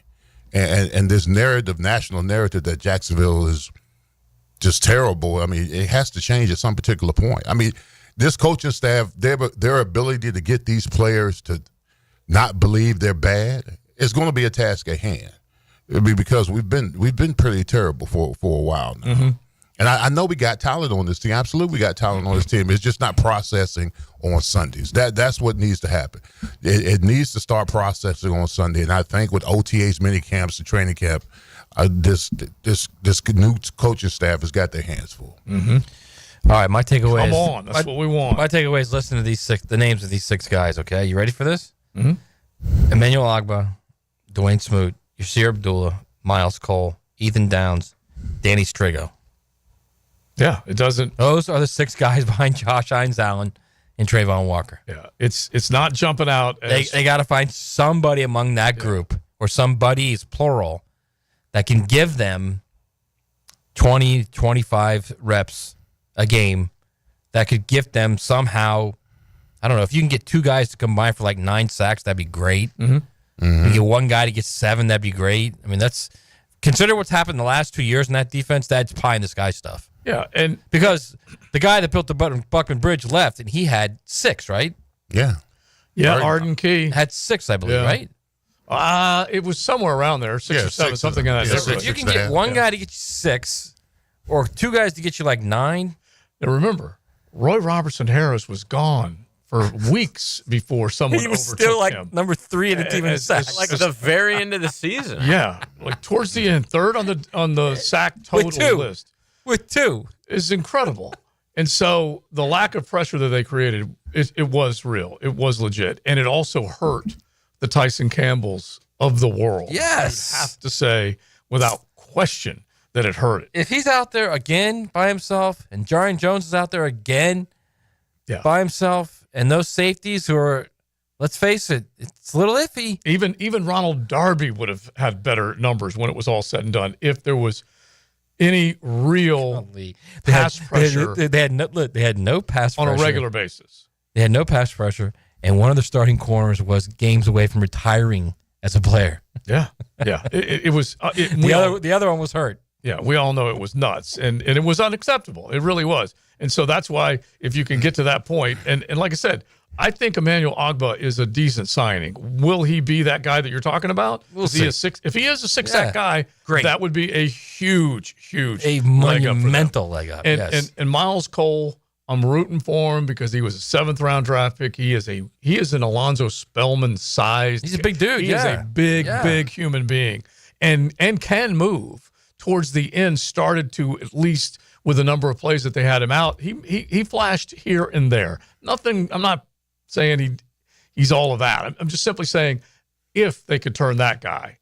and this narrative, national narrative that Jacksonville is just terrible. I mean, it has to change at some particular point. I mean, this coaching staff, their ability to get these players to not believe they're bad is going to be a task at hand. Because we've been pretty terrible for a while now. Mm-hmm. And I know we got talent on this team. Absolutely, we got talent on this team. It's just not processing on Sundays. That's what needs to happen. It needs to start processing on Sunday. And I think with OTAs, mini camps, and training camp, this new coaching staff has got their hands full. Mm-hmm. All right, my takeaway Come on, that's what we want. My takeaway is listen to the names of these 6 guys, okay? You ready for this? Mm-hmm. Emmanuel Ogbah, Dwayne Smoot, Yasir Abdullah, Miles Cole, Ethan Downs, Danny Strigo. Yeah, it doesn't. Those are the 6 guys behind Josh Hines-Allen and Trayvon Walker. Yeah, it's not jumping out. They got to find somebody among that group, or somebody's plural, that can give them 20, 25 reps a game that could gift them somehow. I don't know. If you can get 2 guys to combine for like 9 sacks, that'd be great. You get 1 guy to get 7, that'd be great. I mean, consider what's happened the last 2 years in that defense. That's pie in the sky stuff. Yeah, and because the guy that built the Buckman Bridge left, and he had 6, right? Yeah. Arden Key had 6, I believe, right? It was somewhere around there, 6 or 7, something in that. If you can get 1 guy to get you 6, or 2 guys to get you like 9. Now remember, Roy Robertson Harris was gone for weeks before someone he was overtook still like him. number 3 in the team in sacks. Like the very end of the season. Yeah, like towards the end, 3rd on the sack total list. With 2 is incredible. And so the lack of pressure that they created, it was real. It was legit. And it also hurt the Tyson Campbells of the world. Yes. You have to say, without question, that it hurt it. If he's out there again by himself, and Jarian Jones is out there again by himself, and those safeties who are, let's face it, it's a little iffy. Even Ronald Darby would have had better numbers when it was all said and done if there was any real pass pressure. They had no pass pressure on a regular basis. They had no pass pressure, and one of their starting corners was games away from retiring as a player. Yeah. It was. The other one was hurt. Yeah, we all know it was nuts, and it was unacceptable. It really was. And so that's why if you can get to that point, and like I said, I think Emmanuel Ogbah is a decent signing. Will he be that guy that you're talking about? We'll see. If he is a 6-sack guy, great. That would be a huge monumental leg up. And Miles Cole, I'm rooting for him because he was a 7th-round draft pick. He is an Alonzo Spellman sized. He's a big dude. He is a big human being, and can move. Towards the end, started to, at least with the number of plays that they had him out, he flashed here and there. Nothing. I'm not saying he's all of that. I'm just simply saying if they could turn that guy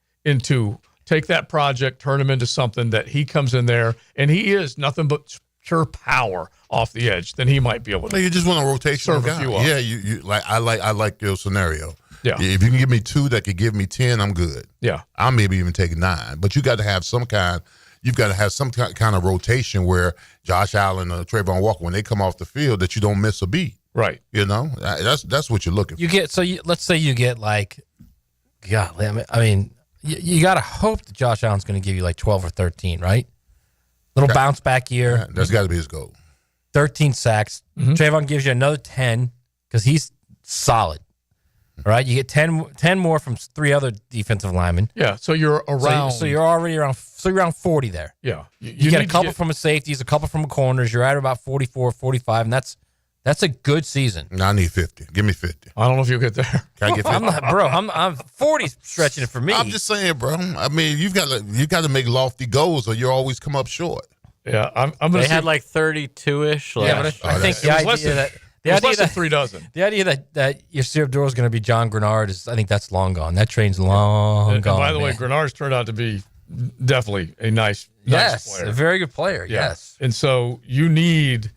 take that project, turn him into something that he comes in there and he is nothing but pure power off the edge, then he might be able to. You just want a rotational serve guy. a few up. Yeah, you like. I like your scenario. Yeah. If you can give me 2 that could give me 10, I'm good. Yeah. I'll maybe even take 9. But you got to have some kind. You've got to have some kind of rotation where Josh Allen or Trayvon Walker, when they come off the field, that you don't miss a beat. Right. You know, that's what you're looking for. Let's say you get like, golly, I mean, you got to hope that Josh Allen's going to give you like 12 or 13, right? Little bounce back year. Yeah, that's got to be his goal. 13 sacks. Trayvon gives you another 10 because he's solid. All right, you get 10 more from 3 other defensive linemen. Yeah, so you're around. So you're already around. So you're around 40 there. Yeah, you get a couple from a safeties, a couple from a corners. You're at about 44, 45, and that's a good season. No, I need 50. Give me 50. I don't know if you'll get there. Can I get 50? I'm not, bro. I'm 40 stretching it for me. I'm just saying, bro. I mean, you got to make lofty goals, or you always come up short. Yeah, I'm gonna. They had like 32-ish. Yeah, but I think the idea that. The idea that 3 dozen. The idea that Yasir Abdul is going to be John Grenard I think that's long gone. That train's long gone. And by the way, Grenard's turned out to be definitely a nice player. A very good player. Yeah. Yes. And so you need,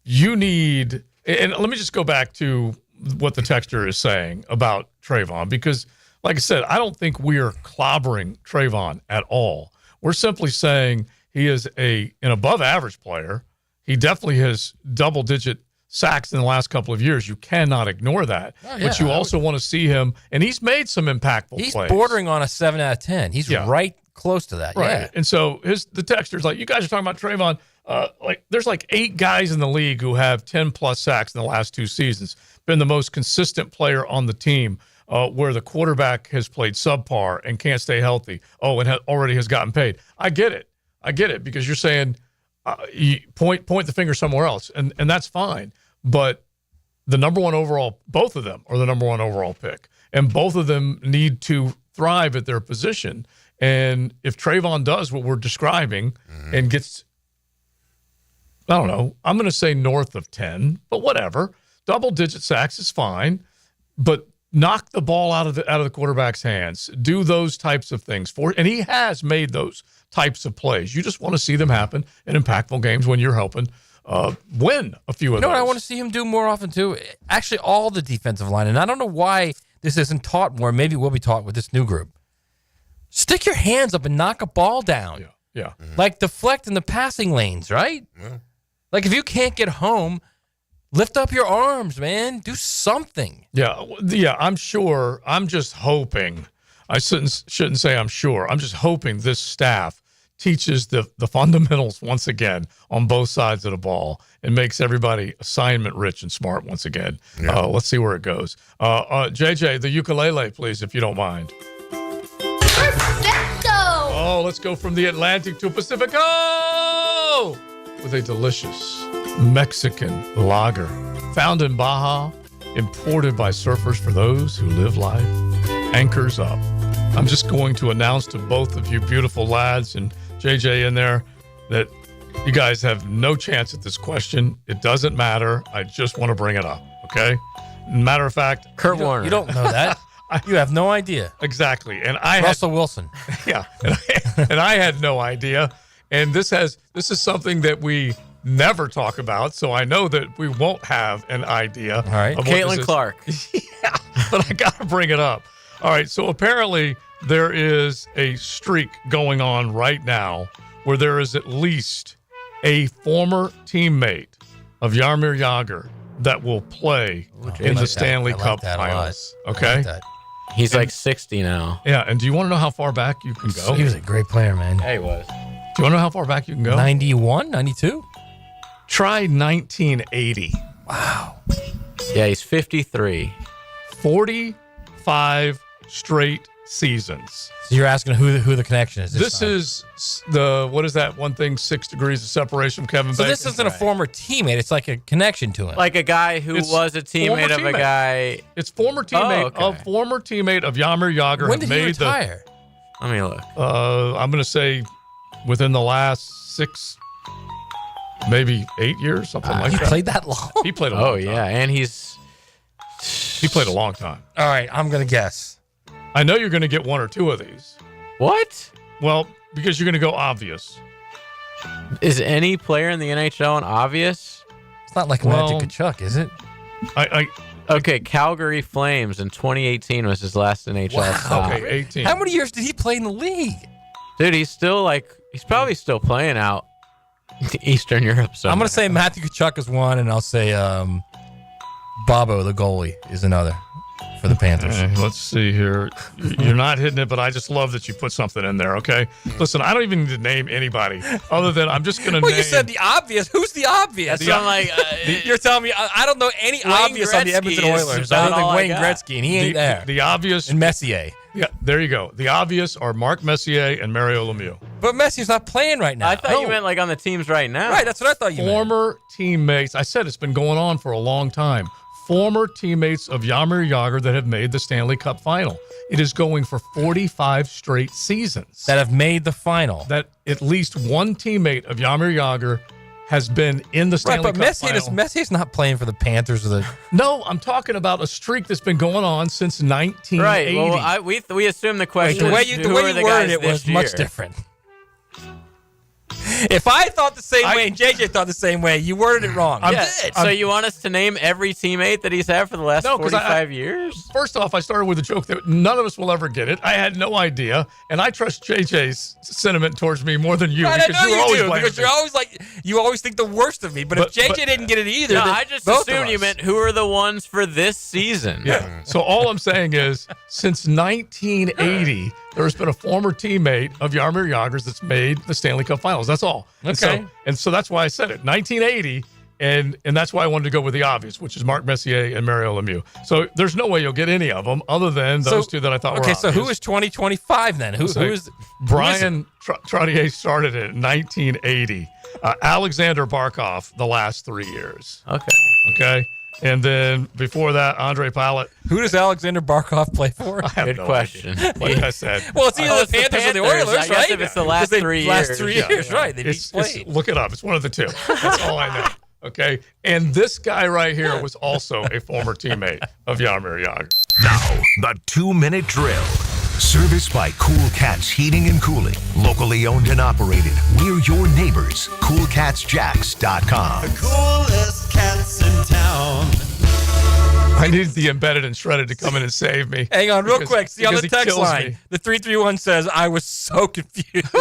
and let me just go back to what the texter is saying about Trayvon, because like I said, I don't think we are clobbering Trayvon at all. We're simply saying he is an above average player. He definitely has double-digit sacks in the last couple of years. You cannot ignore that. Oh, yeah. But you also want to see him, and he's made some impactful plays. He's bordering on a 7 out of 10. He's right close to that. Right. Yeah. And so the texter's like, you guys are talking about Trayvon. There's like 8 guys in the league who have 10-plus sacks in the last 2 seasons. Been the most consistent player on the team, where the quarterback has played subpar and can't stay healthy. Oh, and already has gotten paid. I get it because you're saying you point the finger somewhere else, and that's fine. But the number 1 overall, both of them are the number 1 overall pick, and both of them need to thrive at their position. And if Trayvon does what we're describing and gets, I don't know, I'm going to say north of 10, but whatever, double-digit sacks is fine, but knock the ball out of the quarterback's hands, do those types of things and he has made those types of plays. You just want to see them happen in impactful games when you're helping win a few of those. You know what I want to see him do more often, too? Actually, all the defensive line. And I don't know why this isn't taught more. Maybe it will be taught with this new group. Stick your hands up and knock a ball down. Yeah. Like deflect in the passing lanes, right? Yeah. Like if you can't get home, lift up your arms, man. Do something. Yeah, I'm sure. I'm just hoping. I shouldn't say I'm sure. I'm just hoping this staff teaches the fundamentals once again on both sides of the ball and makes everybody assignment rich and smart once again. Yeah. Let's see where it goes. JJ, the ukulele, please, if you don't mind. Perfecto! Oh, let's go from the Atlantic to Pacific. Oh! With a delicious Mexican lager found in Baja, imported by surfers for those who live life. Anchors up. I'm just going to announce to both of you beautiful lads and JJ in there that you guys have no chance at this question. It doesn't matter. I just want to bring it up, okay? Matter of fact, Kurt Warner. You don't know that. You have no idea. Exactly. And Russell Wilson. Yeah. And I had no idea. And this is something that we never talk about, so I know that we won't have an idea. All right. Caitlin Clark. Yeah, but I got to bring it up. All right, so apparently there is a streak going on right now where there is at least a former teammate of Jaromir Jagr that will play in the Stanley Cup Finals. Okay? He's like 60 now. Yeah, and do you want to know how far back you can go? He was a great player, man. Yeah, he was. Do you want to know how far back you can go? 91, 92? Try 1980. Wow. Yeah, he's 53. 45 straight seasons. So you're asking who the connection is. This is what is that one thing, 6 degrees of separation from Kevin So Bacon? this isn't a former teammate. It's like a connection to him. Like a guy who was a teammate of a guy. It's former teammate of Jaromir Jagr. When did he retire? Let me look. I'm going to say within the last 6, maybe 8 years, something like that. He played that long? He played a long time. Oh, yeah, and he played a long time. All right, I'm going to guess. I know you're going to get one or two of these. What? Well, because you're going to go obvious. Is any player in the NHL an obvious? It's not like Magic Kachuk, is it? Okay, Calgary Flames in 2018 was his last NHL stop. Okay, 18. How many years did he play in the league? Dude, he's probably still playing out Eastern Europe. I'm going to say Matthew Kachuk is one, and I'll say Bobo, the goalie, is another for the Panthers. Okay, let's see here. You're not hitting it, but I just love that you put something in there, okay? Listen, I don't even need to name anybody other than I'm just going to name. You said the obvious. Who's the obvious? You're telling me I don't know any Wayne obvious on the Edmonton Oilers other than Wayne Gretzky, and he ain't there. The obvious. And Messier. Yeah, there you go. The obvious are Mark Messier and Mario Lemieux. But Messier's not playing right now. I thought you meant like on the teams right now. Right, that's what I thought you meant. Former teammates. I said it's been going on for a long time. Former teammates of Jaromir Jagr that have made the Stanley Cup final. It is going for 45 straight seasons. That have made the final. That at least one teammate of Jaromir Jagr has been in the Stanley Cup final. Messier's not playing for the Panthers or the. No, I'm talking about a streak that's been going on since 1980. Right. Well, we assume the question. The way you worded it was much different. If I thought the same way and JJ thought the same way, you worded it wrong. So you want us to name every teammate that he's had for the last 45 years? First off, I started with a joke that none of us will ever get it. I had no idea, and I trust JJ's sentiment towards me more than you because I know you're you always do, blaming because you're always you always think the worst of me. But if JJ didn't get it either, no, then I just both assumed of you us. meant who are the ones for this season. Yeah. So all I'm saying is, since 1980, there's been a former teammate of Jaromir Jagr's that's made the Stanley Cup Finals. That's all. Okay. And so that's why I said it, 1980, and that's why I wanted to go with the obvious, which is Mark Messier and Mario Lemieux. So there's no way you'll get any of them other than those two that I thought were obvious. Okay, so who is 2025 then? Who is Brian Trottier started it in 1980. Alexander Barkov the last 3 years. Okay. And then before that, Andre Palat. Who does Alexander Barkov play for? I have Good no question. idea. Like I said. Well, it's either the Panthers or the Oilers, I guess right? if it's the last 3 years. Last 3 years, right. They played. Look it up. It's one of the two. That's all I know. Okay. And this guy right here was also a former teammate of Jaromir Jagr. Now, the 2-minute drill. Serviced by Cool Cats Heating and Cooling. Locally owned and operated. We're your neighbors. CoolCatsJacks.com. The coolest cats in town. I need the embedded and shredded to come in and save me. Hang on, real quick. See on the text line, me. the 331 says, I was so confused.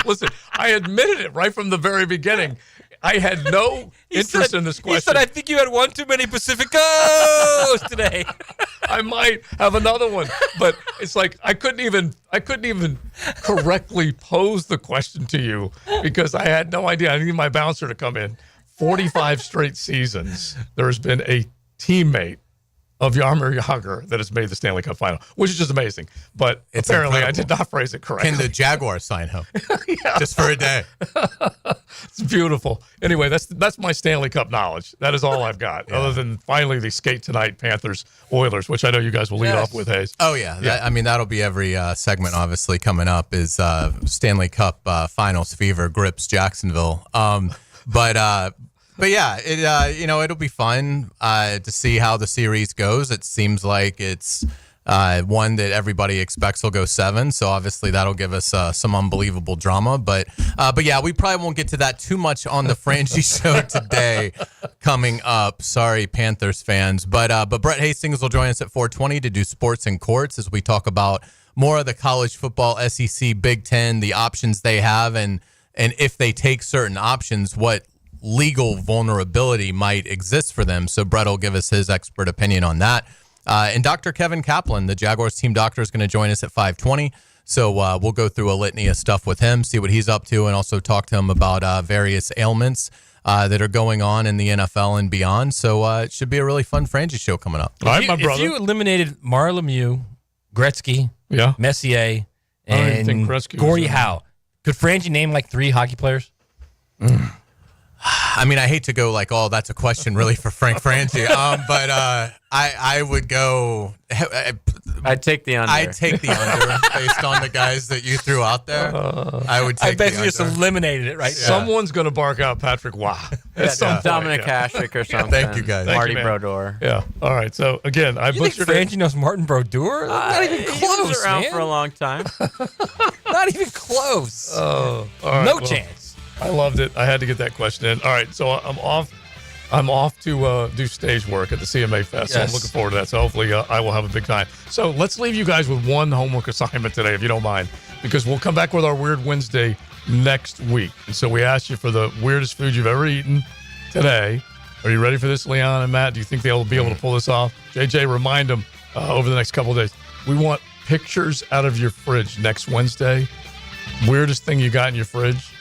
Listen, I admitted it right from the very beginning. I had no interest in this question. He said, I think you had one too many Pacificos today. I might have another one, but it's like I couldn't even correctly pose the question to you because I had no idea. I needed my bouncer to come in. 45 straight seasons, there has been a teammate of Jaromir Jagr that has made the Stanley Cup final, which is just amazing. But it's apparently incredible. I did not phrase it correctly. Can the Jaguars sign him? Yeah. Just for a day? It's beautiful. Anyway, that's my Stanley Cup knowledge. That is all I've got, other than finally the skate tonight Panthers Oilers, which I know you guys will lead off with, Hayes. Oh, yeah. That'll be every segment, obviously, coming up is Stanley Cup Finals fever grips Jacksonville. But yeah, it'll be fun to see how the series goes. It seems like it's one that everybody expects will go 7. So obviously that'll give us some unbelievable drama. But yeah, we probably won't get to that too much on the Frangie show today coming up. Sorry, Panthers fans. But Brett Hastings will join us at 4:20 to do Sports and Courts as we talk about more of the college football, SEC, Big Ten, the options they have, and if they take certain options, what legal vulnerability might exist for them. So Brett will give us his expert opinion on that. And Dr. Kevin Kaplan, the Jaguars team doctor, is going to join us at 5:20. So we'll go through a litany of stuff with him, see what he's up to, and also talk to him about various ailments that are going on in the NFL and beyond. So it should be a really fun Frangie show coming up. All right, my brother. If you eliminated Mario Lemieux, Gretzky, Messier, and Gordie Howe, could Frangie name like 3 hockey players? I mean, I hate to go like, oh, that's a question really for Frank Frangie, but I would go. I'd take the under. I'd take the under based on the guys that you threw out there. I would take. I bet the you just under. eliminated it right. Someone's going to bark out Patrick Waugh. Dominic Hasek or something. Thank you, guys. Marty Brodeur. Yeah. All right. So again, I butchered it. Frangie knows Martin Brodeur? Not even close. He was around man. for a long time. Not even close. Oh, all right, no chance. I loved it. I had to get that question in. All right, so I'm off to do stage work at the CMA Fest. So I'm looking forward to that. So hopefully I will have a big time. So let's leave you guys with one homework assignment today, if you don't mind, because we'll come back with our Weird Wednesday next week. And so we asked you for the weirdest food you've ever eaten today. Are you ready for this, Leon and Matt? Do you think they'll be able to pull this off? JJ, remind them over the next couple of days. We want pictures out of your fridge next Wednesday. Weirdest thing you got in your fridge.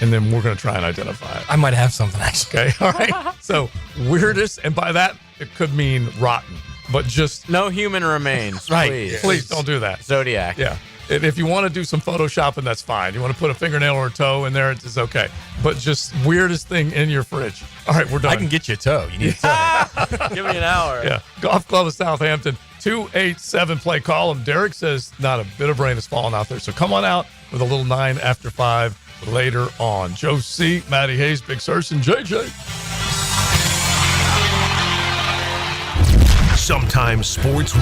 And then we're going to try and identify it. I might have something, actually. Okay, all right. So, weirdest, and by that, it could mean rotten, but just... No human remains, right. please. Please don't do that. Zodiac. Yeah. And if you want to do some photoshopping, that's fine. You want to put a fingernail or a toe in there, it's okay. But just weirdest thing in your fridge. All right, we're done. I can get you a toe. You need a toe. Give me an hour. Yeah. Golf Club of Southampton, 287 play column. Derek says not a bit of rain has fallen out there. So come on out with a little 9 after 5 later on. Joe C., Matty Hayes, Big Surson, JJ. Sometimes sports